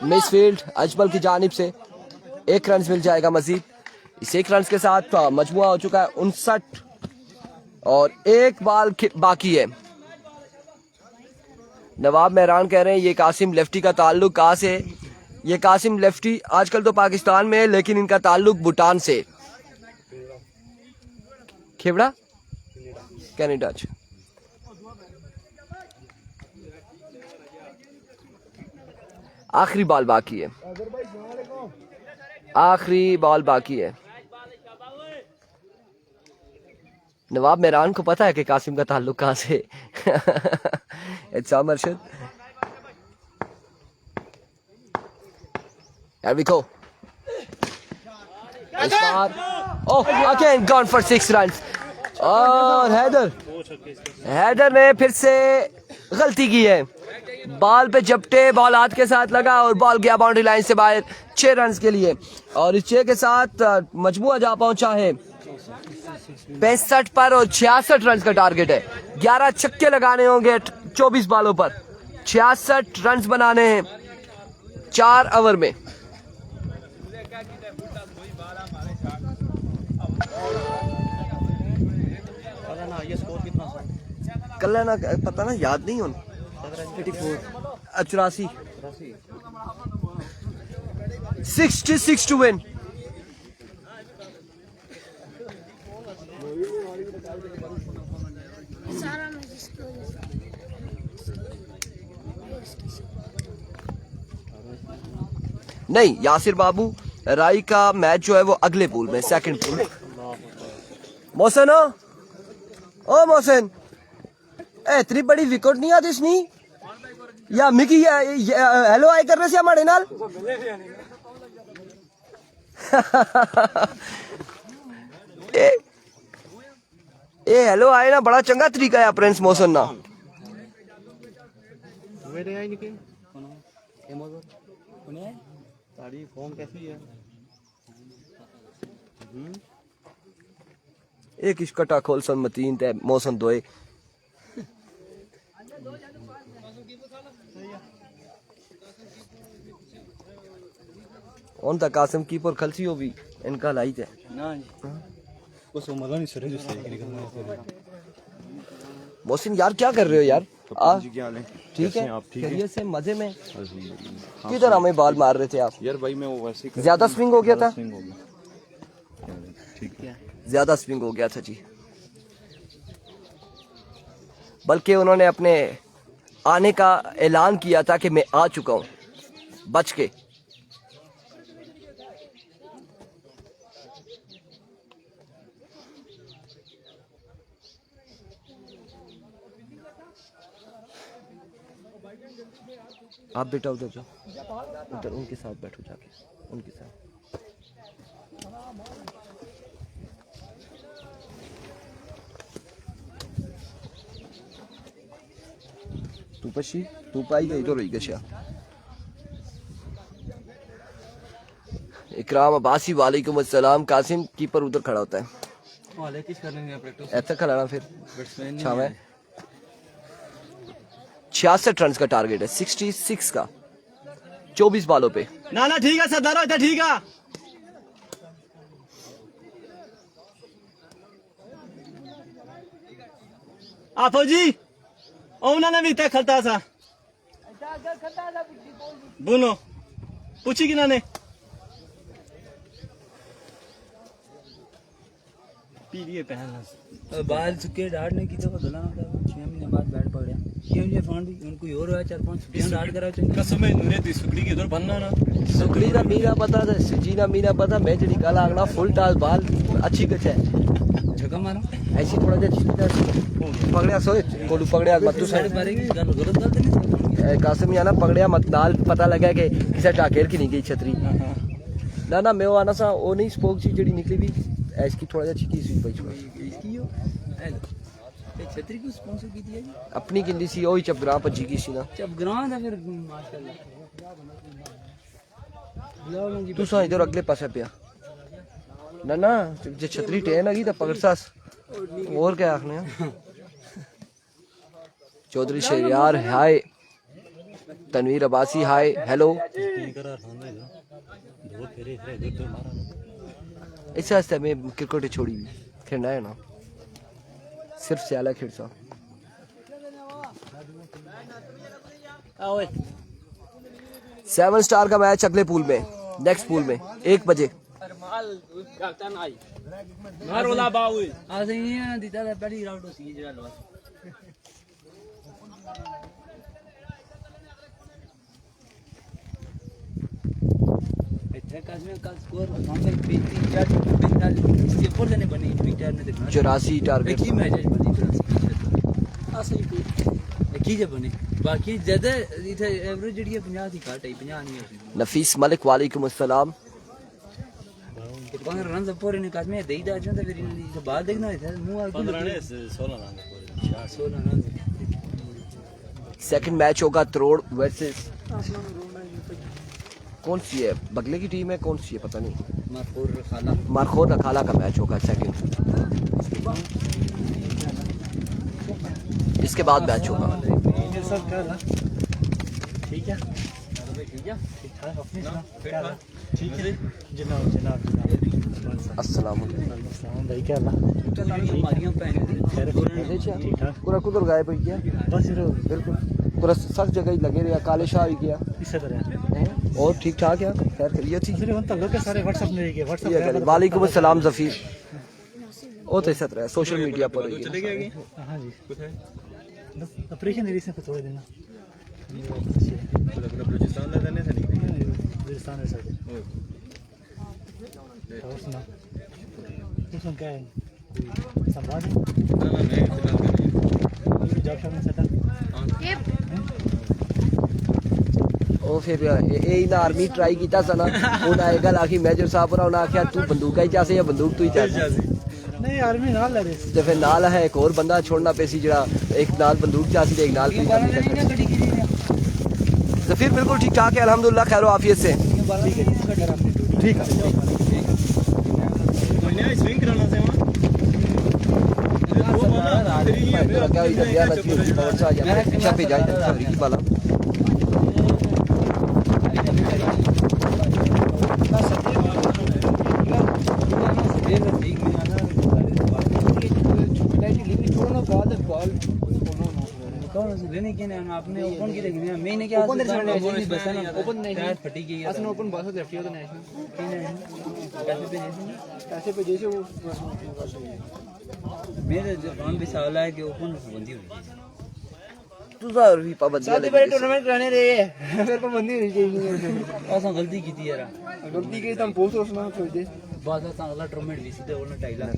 मिसफील्ड अजमल की जानिब से 1 रन मिल जाएगा मजीद। इस 1 रन के साथ मजमुआ हो चुका है 59 और 1 बाल बाकी है। नवाब मेहरान कह रहे हैं ये कासिम लेफ्टी का ताल्लुक कहाँ से? ये कासिम लेफ्टी आजकल तो पाकिस्तान में है, लेकिन इनका ताल्लुक भूटान से। खेवड़ा कैनेडा। आखिरी बॉल बाकी है, आखिरी बॉल बाकी है। नवाब मेहरान को पता है कि कासिम का ताल्लुक कहाँ से। इत्साम अरशद, here we go. इस बार again gone for 6 runs और हैदर ने फिर से गलती की है। बॉल पे झपटे, बॉल हाथ के साथ लगा और बॉल गया बाउंड्री लाइन से बाहर 6 रन के लिए। और इस 6 के साथ मजमुआ जा पहुंचा है 65 पर और 66 रन का टारगेट है। 11 छक्के लगाने होंगे 24 बॉलों पर, 66 रन बनाने हैं 4 ओवर में। कल ना पता ना, याद नहीं हो 84 66 टू विन। नहीं, यासिर बाबू राई का मैच जो है वो अगले पूल में, सेकंड पूल में। मोहसिन ओ मोहसिन, इतनी बड़ी विकेट नहीं आती इसनी या मिकी हेलो आई कर रहे से हमारे नाल। ए हेलो आए ना, बड़ा चंगा तरीका है प्रिंस मोहसिन ना। एक इश्कटा खोल सन मतीन ते मौसम दोए उन तक कासिम कीपर खलसी हो भी इनका लाई थे ना जी। बस वो मजा नहीं सरे जो मोहसिन यार क्या कर रहे हो यार? ठीक है, खैरियत से मजे में। किधर हमें बॉल मार रहे थे आप
यार? भाई मैं वो वैसे
ज्यादा स्विंग हो गया था,
ठीक है,
ज्यादा स्विंग हो गया था जी। बल्कि उन्होंने अपने आने का ऐलान किया था कि मैं आ चुका हूं, बच के। आप बेटा उधर जाओ, उधर उनके साथ बैठो, जाके उनके साथ। तू पशी तू पाई गई तो रही गशा। इकराम अब्बासी वालेकुम अस्सलाम। कासिम कीपर उधर खड़ा होता है, ऐसा खिलाना फिर छावे। 66 रन का टारगेट है, 66 का 24 बॉलों पे।
ना ना ठीक है सरदार, अच्छा ठीक है। आप जी उन्होंने भी तय खलता सा बुनो पूछी कि ना ने
पीलिए पहन बाल सुके डाट ने की तो धुला 6 महीने बाद बैठ पकड़या क्यों ये फोन भी उनको और 4-5 छुट्टियां डाट करा कसम है नूरे दी सुकड़ी के उधर बनना ना
सुकड़ी दा मीना पता ते सजी दा मीना पता मैं जड़ी गल आगना फुल टास बाल अच्छी कच है
झका मारो
ऐसी थोड़ा जिहा पकड़या सोए कोलू पकड़या मत तू
साइड मारेगी गल गलत गल नहीं
कासिम या ना पकड़या मत नाल पता लगा कि किसे टाकेल की नहीं गई छतरी ना ना मैं आना सा वो नहीं स्पोक सी जड़ी निकली भी ऐस की थोड़ा जिहा छिकी सी पई
इसकी हो ये छतरी को स्पॉन्सर की थी
अपनी किंदी सी ओही चपग्रां पजी की सी ना
चपग्रां दा फिर माशाल्लाह
तू सा इधर अगले पासे पिया ना ना जे छतरी टेन लगी तो पकड़ सास और क्या आखने चौधरी शहरियार हाय तनवीर अब्बासी हाय हेलो इस वास्ते मैं क्रिकेट छोड़ी भी खेलना है ना सिर्फ सियाला खिड़सा 7 स्टार का मैच अगले पूल में नेक्स्ट पूल में 1 बजे
मारोला बाऊ आज ये ना दीता था पहली राउंड सी जरा लो इतना काज में काज स्कोर हमने 3-4 इससे ऊपर देने बने ट्विटर में देखना
84 टारगेट
की मैच है बनी असली की जब बने बाकी ज्यादा इधर एवरेज जड़ी 50 थी काट है 50 नहीं है
नफीस मलिक वालेकुम अस्सलाम
15 रन ऊपर ने काज में दे दा तो फिर इनके बाद देखना है मुंह 16 रन
सेकंड मैच होगा त्रोड़ वर्सेस कौन सी है बगले की टीम है कौन सी है पता नहीं मारखोर नखाला का मैच होगा सेकंड इसके बाद मैच होगा
ठीक है ठीक है
अस्सलाम
भाई क्या
पूरा कुदर गायब हो गया
बस
बिल्कुल पूरा सब जगह ही लगे रहा काले शाह हो गया
इसे तरह
और ठीक ठाक है खैर करिए थी
सारे व्हाट्सएप में गए व्हाट्सएप
वालेकुम अस्सलाम जफीर ओ तो इस तरह सोशल मीडिया पर
हां जी बस ऑपरेशन एरिया से थोड़े दिन
बलूचिस्तान ले देने से नहीं
बलूचिस्तान है सर और सुना तुम क्या है संभाल
ना मैं फिलहाल कर रही हूं
जॉब में सेटल
ओ फिर ए ना आर्मी ट्राई कीता सना उन आए गल आखी मेजर साहब और आखिया तू बंदूक ही चासे या बंदूक तू ही चासे
नहीं आर्मी नाल ले रहे
ते फिर नाल है एक और बंदा छोड़ना पेसी जड़ा एक नाल बंदूक चासी ते एक नाल जफीर बिल्कुल ठीक ठाक है अल्हम्दुलिल्लाह खैर आफियत से
ठीक है
कोई नहीं स्विंग कराना से वहां
क्या इधर दिया ना चीज और सा या अच्छा पे जाए सॉरी की बाला
लेने के ना आपने ओपन की देखी ना मैंने क्या ओपन दर्शन बस ना ओपन नहीं टायर फटी गई है असने ओपन बस लेफ्ट तो नेशनल कैसे पे जैसे वो मेरे जो काम भी साला है कि ओपन बंदी हुई
तू सर भी पाबंदी
साथ में टूर्नामेंट कराने रहे हैं मेरे को बंदी नहीं चाहिए
ऐसा गलती की थी यार
गलती की तुम पोस्ट उसना छोड़ दे
बात है अगला टूर्नामेंट भी सीधे और 2.5 लाख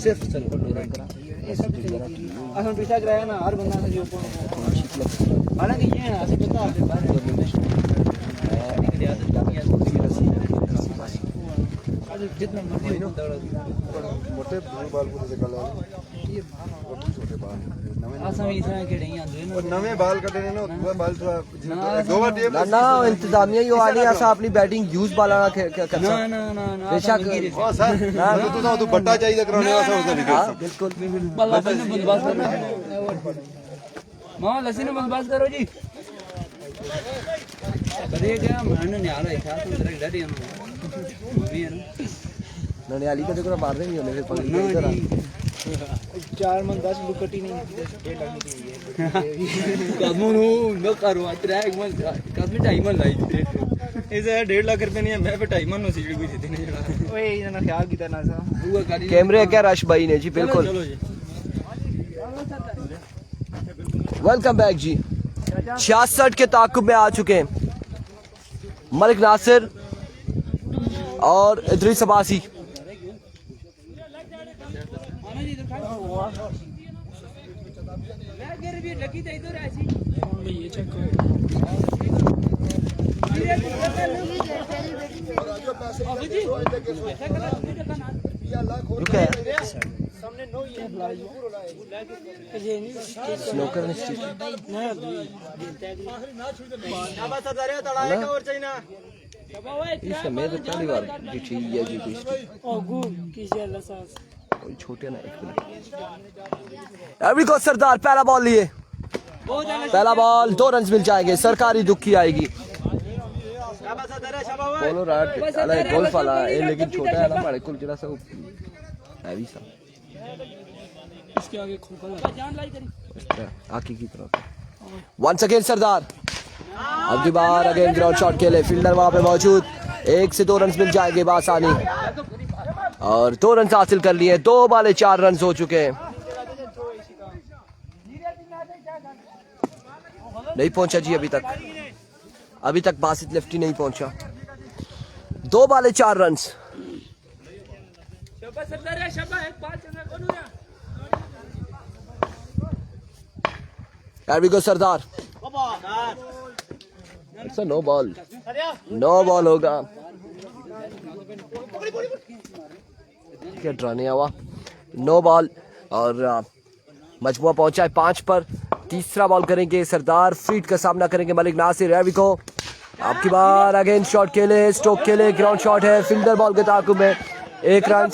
सिर्फ चल टूर्नामेंट करा
असम पीछा कराया ना हर बंदा से ओपन हालांकि ये है ऐसे पता है बाहर जितना मर्जी हो
मोटे बाल को निकाल ये छोटे बाल
आसामी इतना के नहीं आंदे
और नवे बाल कटे ने ना दो बाल थोड़ा दो बार टेप
ना ना इंतजामिया ही वाली ऐसा अपनी बैटिंग यूज बाला करता
ना ना ना ना
बेशक
हां सर ना तू बट्टा चाहिए कराने वाला उसे नहीं कर
बिल्कुल
बल्ला ने बंदबाज करना मां लसी ने बंदबाज करो जी करे क्या मन ने आ रहा था तो तेरे डर भी है ना
ननियाली का देखो मार नहीं होने फिर पकड़ इधर आ
4 मन 10 लुकटी नहीं 1.5 लाख चाहिए
कदमों न करो ट्रैक मन कदम टाइम लाई इसे 1.5 लाख रुपए नहीं है मैं पे 2.5 मन सी कोई देती नहीं जड़ा
ओए इन्होंने ख्याल किया ना सा
कैमरे क्या रश भाई ने जी बिल्कुल।
चलो जी
वेलकम बैक जी। 66 के ताकुब में आ चुके हैं मलिक नासिर और इदरीस अब्बासी। स्नूकर मैं तो पहली बार जी कोई छोटे ना। एवरी को सरदार पहला बॉल लिए, पहला बॉल 2 रन मिल जाएंगे, सरकारी दुखी आएगी। बोलो राट अलग गोल्फ वाला है लेकिन छोटा है ना बड़े कुल जरा सा हैवी सा
इसके आगे खोखला जान लाई करी
आकी की तरफ। वंस अगेन सरदार अब की बार अगेन ग्राउंड शॉट के लिए फील्डर वहां पे मौजूद। 1 से 2 रन मिल जाएंगे बासानी और 2 रन हासिल कर लिए। 2 बाले 4 रन हो चुके हैं। नहीं पहुंचा जी अभी तक बासित लेफ्टी नहीं पहुंचा। 2 बाले 4 run. There we go Sardar. No ball होगा। क्या ड्राने हुआ नो बॉल और मजमुआ पहुंचा है 5 पर। तीसरा बॉल करेंगे सरदार, फील्ड का सामना करेंगे मलिक नासिर। रैवी को आपकी बार अगेन शॉट खेले, स्ट्रोक खेले, ग्राउंड शॉट है। फील्डर बॉल के ताकुब में 1 रन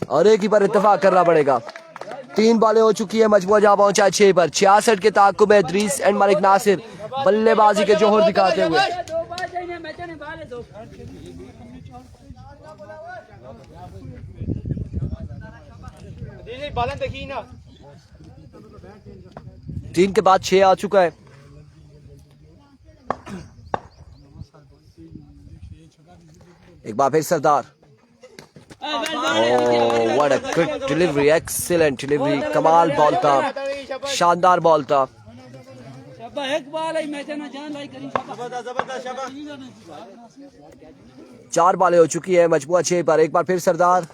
और एक ही पर इत्तेफाक करना पड़ेगा। 3 बॉलें हो चुकी है, मजमुआ जहां पहुंचा है 6 पर। 66 के ताकुब में इदरीस एंड मलिक नासिर बल्लेबाजी के जोहर दिखाते हुए।
बालन देखी ना
3 के बाद 6 आ चुका है। एक बार फिर Sardar. What a good delivery, excellent delivery, कमाल बॉल था, शानदार बॉल था। 4 बॉलें हो चुकी है, मजमुआ 6 पर। एक बार फिर सरदार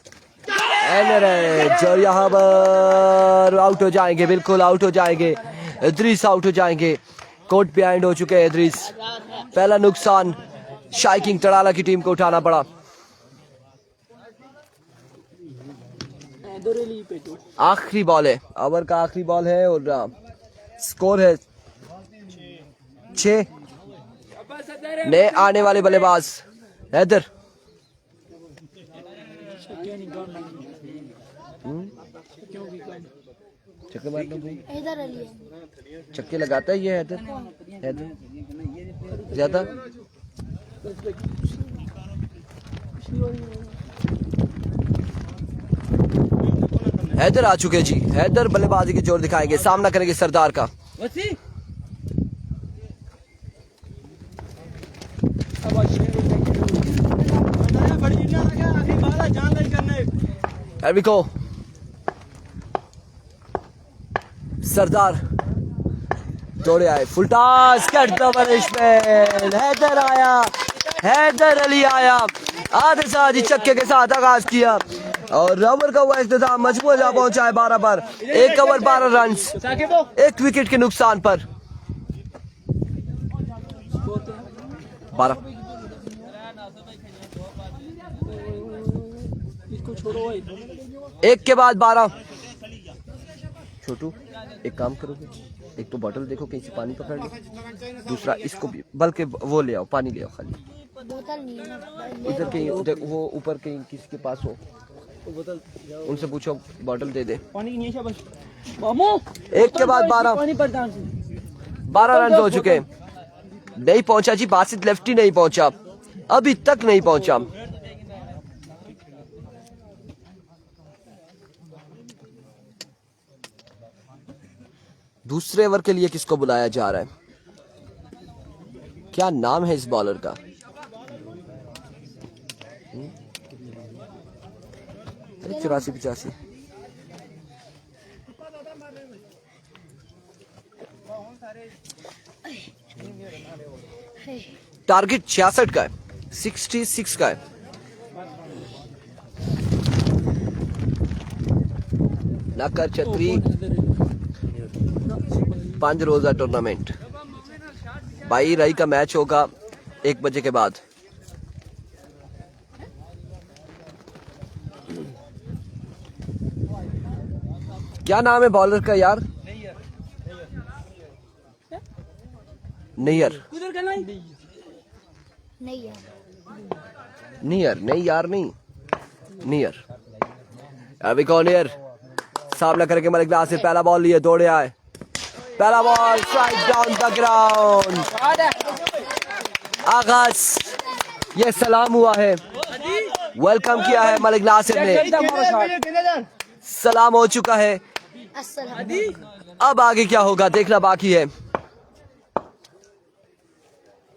जो यहाँ पर आउट हो जाएंगे, बिल्कुल आउट हो जाएंगे। इदरीस आउट हो जाएंगे, कोर्ट बिहाइंड हो चुके हैं इदरीस। पहला नुकसान शाइकिंग तड़ाला की टीम को उठाना पड़ा। आखिरी बॉल है, ओवर का आखिरी बॉल है और स्कोर है 6। नए आने वाले बल्लेबाज हैदर। चक्के मारना चक्के लगाता है ये हैदर ज्यादा। हैदर आ चुके जी, हैदर बल्लेबाजी के जोर दिखाएंगे, सामना करेंगे सरदार का। को सरदार दौड़े आए, full toss, get the punishment. Haider आया, हैदर अली आया, आधे साजी चक्के के साथ आगाज किया और ओवर का हुआ इख्तिताम। मजमुआ जा पहुंचा है 12 पर। 1 ओवर 12 रन, 1 विकेट के नुकसान पर। 12 1 के बाद 12। छोटू एक काम करोगे, एक तो बॉटल देखो कहीं से पानी पकड़ लो, दूसरा इसको भी बल्कि वो ले आओ, पानी ले आओ, खाली
बोतल नहीं है ना।
उधर कहीं वो ऊपर कहीं किसी के पास हो, उनसे पूछो बॉटल दे दे।
पानी नहीं है बस।
1 के बाद 12 रन हो चुके। नहीं पहुंचा जी, बासित लेफ्टी नहीं पहुंचा, अभी तक नहीं पहुंचा। दूसरे ओवर के लिए किसको बुलाया जा रहा है? क्या नाम है इस बॉलर का? 84-85। टारगेट 66 का है, 66 का है। नाकर छतरी 5 रोजा टूर्नामेंट 22 रई का मैच होगा 1 बजे के बाद। क्या नाम है बॉलर का यार? नैयर।
नहीं यार,
नियर नहीं यार, नहीं नियर। अभी कौन नियर सामना करके मलिक नासिर पहला बॉल लिए, दौड़े आए, पहला ball strike down the ground. आगाज ये सलाम हुआ है, वेलकम किया है मलिक नासिर ने, सलाम हो चुका है।
अस्सलाम।
अब आगे क्या होगा देखना बाकी है।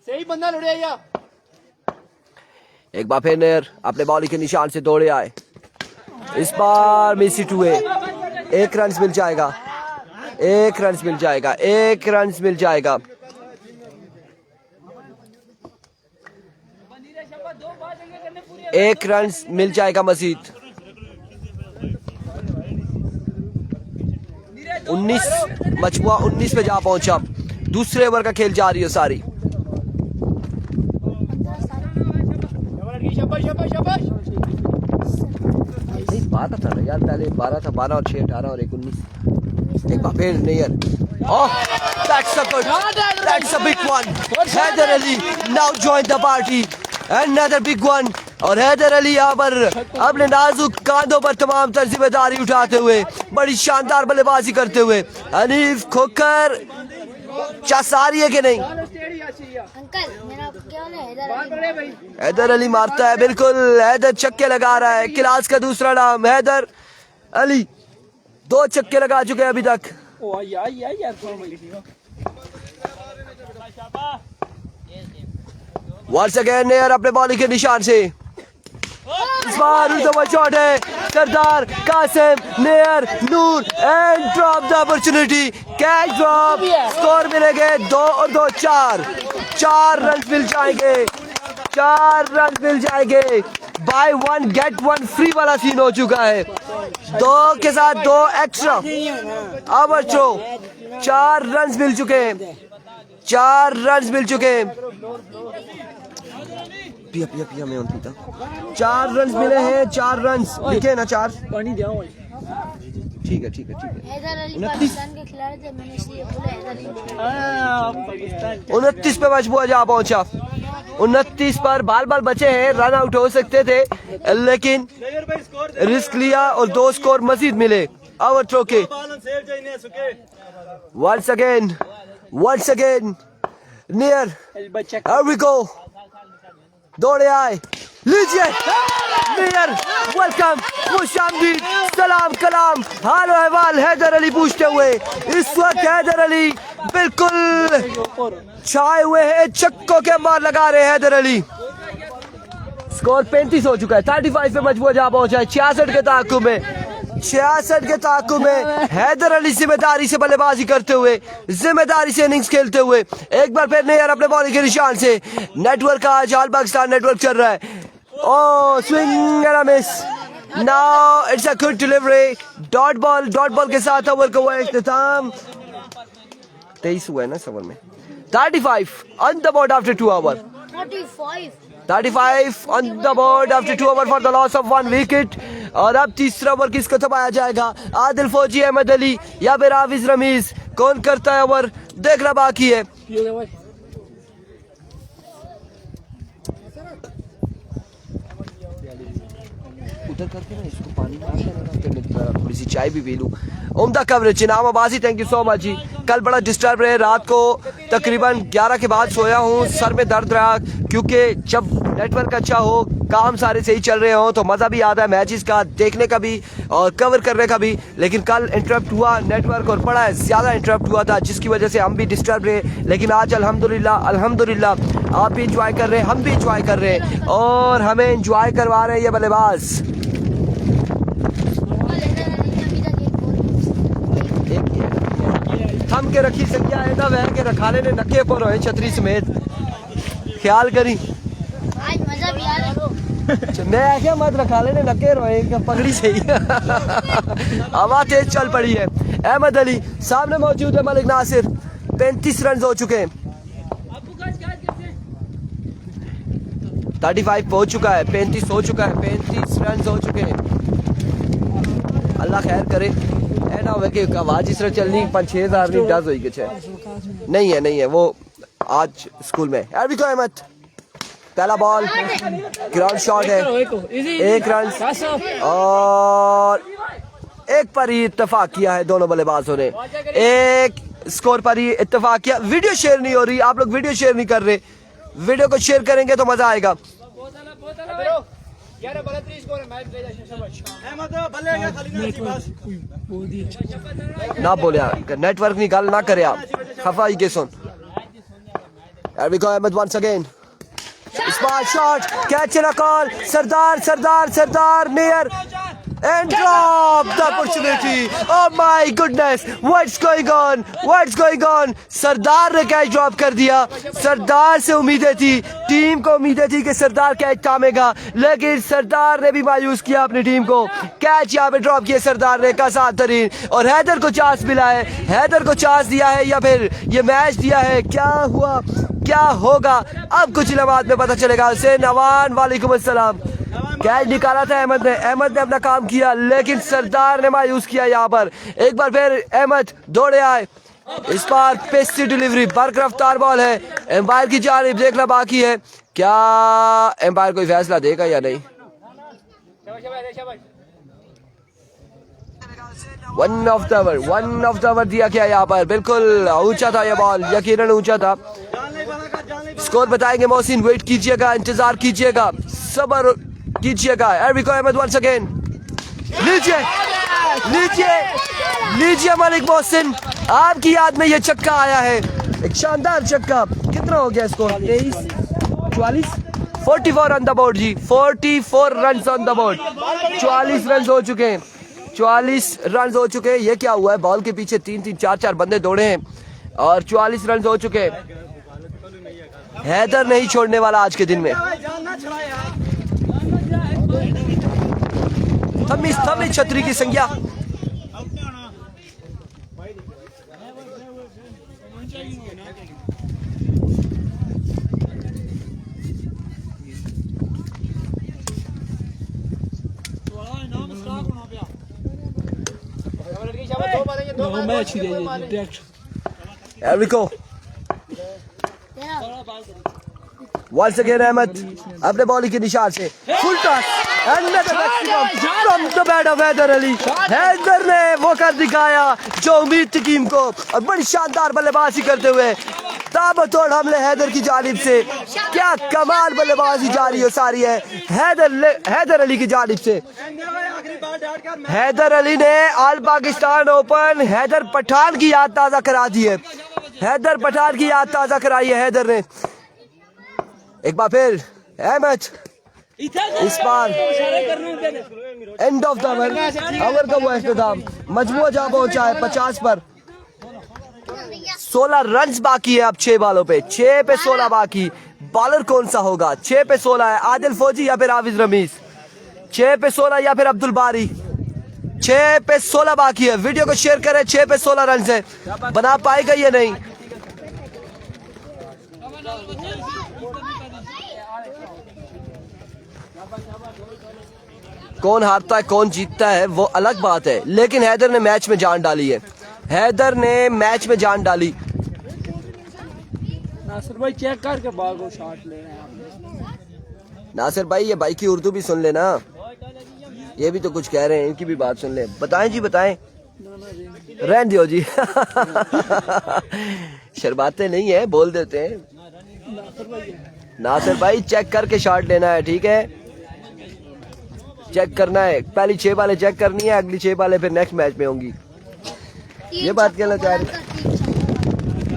सही बंदा लुड़े या
एक बार फिर नेयर अपने बॉलिंग के निशान से दौड़े आए, इस बार मिस हिट हुए। 1 रन मिल जाएगा, 1 रन मिल जाएगा, 1 रन मिल जाएगा। एक रन मिल जाएगा मजीद। 19 मजमुआ 19 पे जा पहुंचा। दूसरे ओवर का खेल जारी है सारी। नहीं 12 था ना यार, पहले 12 था, 12 और 6 18 और 1 19। एक बार फिर near, that's a good, that's a big one. Haider Ali now join the party, another big one. और हैदर अली यहाँ पर अपने नाजुक कांधों पर तमाम तर जिम्मेदारी उठाते हुए बड़ी शानदार बल्लेबाजी करते हुए। हनीफ खोकर चास आ रही है कि नहीं?
अंकल मेरा क्या हाल है? हैदर अली।
हैदर अली मारता है, बिल्कुल हैदर छक्के लगा रहा है। क्लास का दूसरा नाम हैदर अली, 2 छक्के लगा चुके हैं अभी तक। वंस अगेन नेयर अपने बॉलिंग के निशान से, इस बार शॉट है Sardar Qasim Nayyar Noor and drop the opportunity, catch drop. Score मिलेंगे 2 और 2 4 रन मिल जाएंगे, 4 रन मिल जाएंगे। बाय 1 गेट 1 फ्री वाला सीन हो चुका है, 2 के साथ 2 एक्स्ट्रा। अब थ्रो 4 रन मिल चुके हैं, 4 रन मिल चुके हैं। पिया मैं उनकी था 4 रन मिले हैं, 4 रन लिखे ना 4। ठीक है
हैदर अली पाकिस्तान के खिलाड़ी थे, मैंने इसलिए बोला हैदर अली।
29 पे मजबूर जा पहुंचा, 29 पर बाल बचे हैं, रन आउट हो सकते थे लेकिन रिस्क लिया और 2 स्कोर मजीद मिले। ओवर थ्रो के once again near, here we go, दौड़े आए, लीजिए नियर, वेलकम, खुशामदीद, सलाम कलाम, हालो अहवाल हैदर अली पूछते हुए। इस वक्त हैदर अली बिल्कुल छाए हुए हैं, छक्कों के मार लगा रहे हैं हैदर अली। स्कोर 35 हो चुका है, 35 पे मजबूर जा पहुंचा है। 66 के ताक़ुब में, 66 के ताक़ुब में हैदर अली जिम्मेदारी से बल्लेबाजी करते हुए, जिम्मेदारी से इनिंग्स खेलते हुए। एक बार फिर नेयर अपने बॉलिंग के निशान से, नेटवर्क का आज ऑल पाकिस्तान नेटवर्क चल रहा है। Oh swing and a miss, now it's a good delivery, dot ball के साथ ओवर का हुआ इख्तिताम। 23 हुआ है ना इस ओवर में। 35 on the board after 2 over, 35 on the board after 2 overs for the loss of 1 wicket। और अब तीसरा ओवर किसको थमाया जाएगा? आदिल फौजी, अहमद अली या फिर हाफिज रमीज, कौन करता है ओवर देखना बाकी है। उधर करके ना इसको पानी थोड़ी सी चाय भी पी लूं। उम्दा कवरेज नाम Abaji, thank you so much जी। कल बड़ा डिस्टर्ब रहे, रात को तकरीबन 11 के बाद सोया हूँ, सर में दर्द रहा, क्योंकि जब नेटवर्क अच्छा हो, काम सारे सही चल रहे हो तो मज़ा भी आता है मैचेस का देखने का भी और कवर करने का भी। लेकिन कल इंटरप्ट हुआ नेटवर्क और बड़ा ज़्यादा इंटरप्ट हुआ था, जिसकी वजह से हम भी डिस्टर्ब रहे। लेकिन आज अल्हम्दुलिल्लाह आप भी इंजॉय कर रहे हैं, हम भी इंजॉय कर रहे हैं और हमें इंजॉय करवा रहे हैं ये बल्लेबाज। साम के रखी संख्या है ना वह के रखाले ने नके पर होए छतरी समेत ख्याल करी
आज मजा भी आ रहा
मैं क्या मत रखाले ने नके रोए क्या पगड़ी सही हवा तेज चल पड़ी है। अहमद अली सामने मौजूद है मलिक नासिर 35 रन हो चुके हैं 35 पहुंच चुका है 35 हो चुका है 35 रन हो चुके हैं। अल्लाह खैर करे है ना वे कि आवाज इस तरह चलनी 5-6 नहीं 10 हुई कुछ है नहीं है वो आज स्कूल में अरबिको अहमद पहला बॉल ग्राउंड शॉट है 1 रन और एक पर ही इत्तेफाक किया है दोनों बल्लेबाजों ने एक स्कोर पर ही इत्तेफाक किया। वीडियो शेयर नहीं हो रही आप लोग वीडियो शेयर नहीं कर रहे वीडियो को शेयर करेंगे तो मजा आएगा। ना बोले नेटवर्क नहीं गल ना करे आप खफा ही के सुन Ahmed once again smart shot catch in a call Sardar Nayyar and drop the opportunity. Oh my goodness, what's going on? सरदार ने कैच ड्रॉप कर दिया। सरदार से उम्मीदें थी टीम को उम्मीदें थी कि सरदार कैच थामेगा लेकिन सरदार ने भी मायूस किया अपनी टीम को। कैच यहाँ पे ड्रॉप किया सरदार ने कसात तरीन और हैदर को चांस मिला है हैदर को चांस दिया है या फिर ये मैच दिया है क्या हुआ क्या होगा अब कुछ लम्हात में पता चलेगा। हुसैन अवान वालेकुम अस्सलाम कैच निकाला था अहमद ने अपना काम किया लेकिन सरदार ने मायूस किया। यहाँ पर एक बार फिर अहमद दौड़े आए इस बार पेसी डिलीवरी बर्क रफ्तार बॉल है एम्पायर की जानिब देखना बाकी है क्या एम्पायर कोई फैसला देगा या नहीं। वन ऑफ द ओवर दिया क्या यहाँ पर बिल्कुल ऊंचा था यह बॉल यकीनन ऊंचा था। स्कोर बताएंगे मोहसिन वेट कीजिएगा इंतजार कीजिएगा सब्र कीजिएगा। अरबिको अहमद वंस अगेन लीजिए मलिक मोहसिन आपकी याद में ये छक्का आया है एक शानदार छक्का। कितना हो गया स्कोर 44 ऑन द बोर्ड जी 44 run on the board 44 run हो चुके हैं 44 रन हो चुके हैं। ये क्या हुआ है बॉल के पीछे 3-3 4-4 बंदे दौड़े हैं और 44 रन हो चुके हैं। हैदर नहीं छोड़ने वाला आज के दिन में। थमी छतरी की संज्ञा Once again अहमद अपने बॉलिंग के निशान से full toss from the bat of Haider Ali. Haider ने वो कर दिखाया जो उम्मीद थी टीम को और बड़ी शानदार बल्लेबाजी करते हुए ताबड़तोड़ हमले हैदर की जानिब से। क्या कमाल बल्लेबाजी जारी हो सारी है हैदर अली की जानिब से। हैदर अली ने ऑल पाकिस्तान ओपन हैदर पठान की याद ताज़ा करा दी है हैदर पठान की याद ताज़ा कराई है हैदर ने। एक बार फिर अहमद इस बार एंड ऑफ द ओवर का हुआ इख्तिताम मजमूआ जहां पहुंचा है 50 पर 16 रन बाकी है अब 6 बॉलों पे 6 पे 16 बाकी। बॉलर कौन सा होगा 6 पे 16 है आदिल फौजी या फिर हाफिज रमीज 6 पे 16 या फिर अब्दुल बारी 6 पे 16 बाकी है। वीडियो को शेयर करें 6 पे 16 रन है बना पाएगा ये नहीं। कौन हारता है कौन जीतता है वो अलग बात है लेकिन हैदर ने मैच में जान डाली है हैदर ने मैच में जान डाली।
नासिर भाई चेक करके भागो शॉट ले रहे हैं
नासिर भाई ये भाई की उर्दू भी सुन लेना ये भी तो कुछ कह रहे हैं इनकी भी बात सुन ले। बताएं जी बताएं रहन दियो जी शर्माते नहीं है बोल देते हैं। नासिर भाई चेक करके शॉट लेना है ठीक है चेक करना है पहली 6 बालें चेक करनी है अगली 6 बालें फिर नेक्स्ट मैच में होंगी। ये बात कहना चाह रहे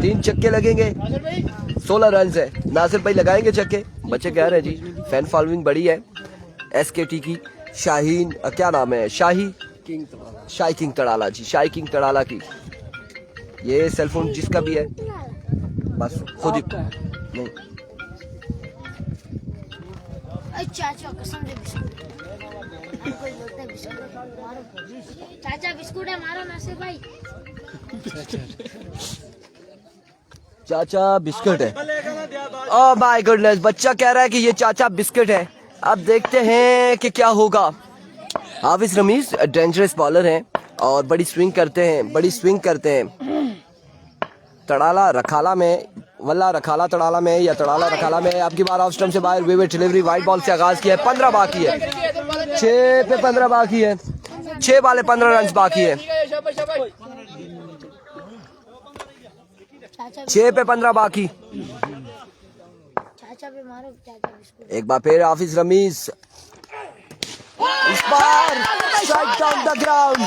3 छक्के लगेंगे 16 रन है नासिर भाई लगाएंगे छक्के बच्चे कह रहे हैं जी फैन फॉलोइंग बड़ी है SKT की शाहीन क्या नाम है शाही किंग तड़ाला जी शाही किंग तड़ाला की ये सेल फोन जिसका भी है बस खुद ही नहीं।
चाचा कसम से बिस्कुट कोई बोलता है बिस्कुट मारो, चाचा बिस्कुट है मारो नासिर भाई।
चाचा बिस्किट है। ओह माय गुडनेस, बच्चा कह रहा है कि ये चाचा बिस्किट है। अब देखते हैं कि क्या होगा। हाफिज रमीज डेंजरस बॉलर हैं और बड़ी स्विंग करते हैं, तड़ाला रखाला में, वल्ला रखाला तड़ाला में या तड़ाला रखाला में। आपकी बार ऑफ स्टंप से बाहर विवेट डिलीवरी वाइट बॉल से आगाज किया है। 15 बाकी है, 6 पे 15 बाकी है, 6 बाले 15 रन बाकी है, 6 पे 15 बाकी।
चाचा पे मारो, चाचा बिस्कुट।
एक बार फिर हाफिज रमीज, इस बार strike down the ground,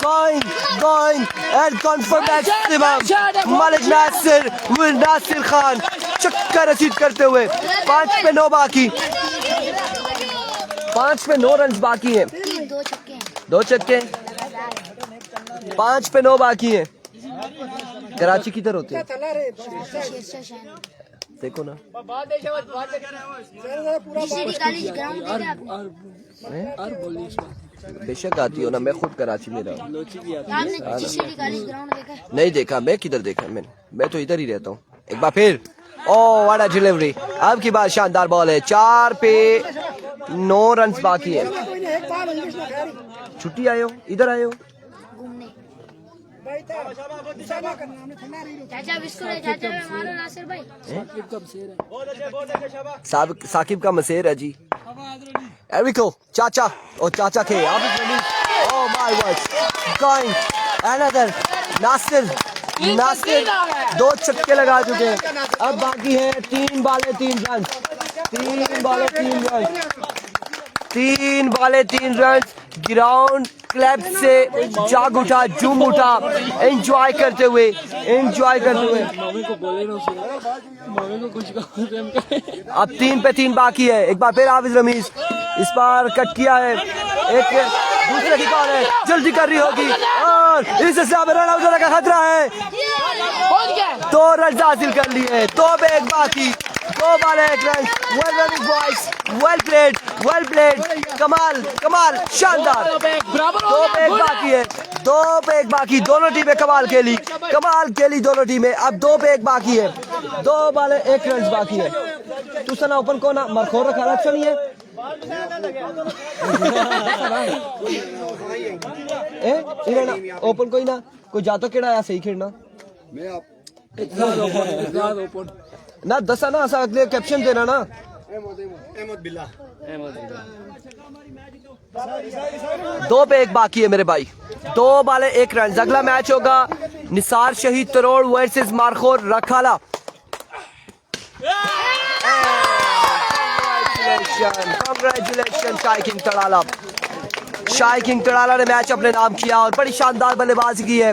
going and confirm maximum। Malik Nasir will Nasir Khan चक्का रसीद करते हुए 5 पे 9 बाकी, 5 पे 9 रन बाकी हैं, 2 छक्के, 5 पे 9 बाकी हैं। कराची किधर होते हैं देखो ना, बेशक आती हो ना, मैं खुद कराची में रहा हूँ। नहीं देखा, मैं किधर देखा, मैं तो इधर ही रहता हूँ। एक बार फिर ओह व्हाट अ डिलीवरी, अब की बात शानदार बॉल है। 4 पे 9 रन बाकी है। छुट्टी आए हो, इधर आए हो
चाचा बिस्कुट है, चाचा पे मारो नासिर भाई।
साकिब का मसेर है जी। एरिको चाचा और चाचा के oh my God, going another Nasir 2 छक्के लगा चुके हैं। अब बाकी है 3 बाले 3 रन, 3 बाले 3 रन। ग्राउंड क्लब से जाग उठा, झूम उठा, एंजॉय करते हुए। अब 3 पे 3 बाकी है। एक बार फिर हाफिज रमीज, इस बार कट किया है, एक दूसरे की कॉल है, जल्दी कर रही होगी और इस हिसाब रन आउट होने का खतरा है। 2 रन हासिल कर लिए, 2 पे 1 बाकी, 2 बाले 1 run. Well running boys, well played, कमाल शानदार। 2 पे 1 बाकी है, 2 पे 1 बाकी। दोनों टीमें कमाल खेली दोनों टीमें। अब 2 पे 1 बाकी है, 2 बाले 1 रन बाकी है। तुसा ना ओपन को ना मरखोर रखा अच्छा नहीं है ओपन कोई ना कोई जातो केड़ा आया सही खेलना ना दसा ना असा अगले कैप्शन देना ना। 2 पे 1 बाकी है मेरे भाई, 2 बाले 1 रन। अगला मैच होगा निसार शहीद तरोड़ वर्सेस मारखोर रखाला। Congratulations शाही किंग तड़ाला ने मैच अपने नाम किया और बड़ी शानदार बल्लेबाजी की है।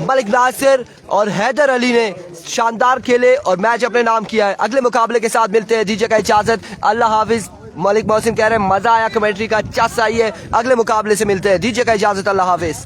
मलिक नासिर और हैदर अली ने शानदार खेले और मैच अपने नाम किया है। अगले मुकाबले के साथ मिलते हैं, दीजिए का इजाजत, अल्लाह हाफिज। मलिक मोहसिन कह रहे हैं मजा आया, कमेंट्री का चस आई है। अगले मुकाबले से मिलते हैं, दीजिए का इजाजत, अल्लाह हाफिज।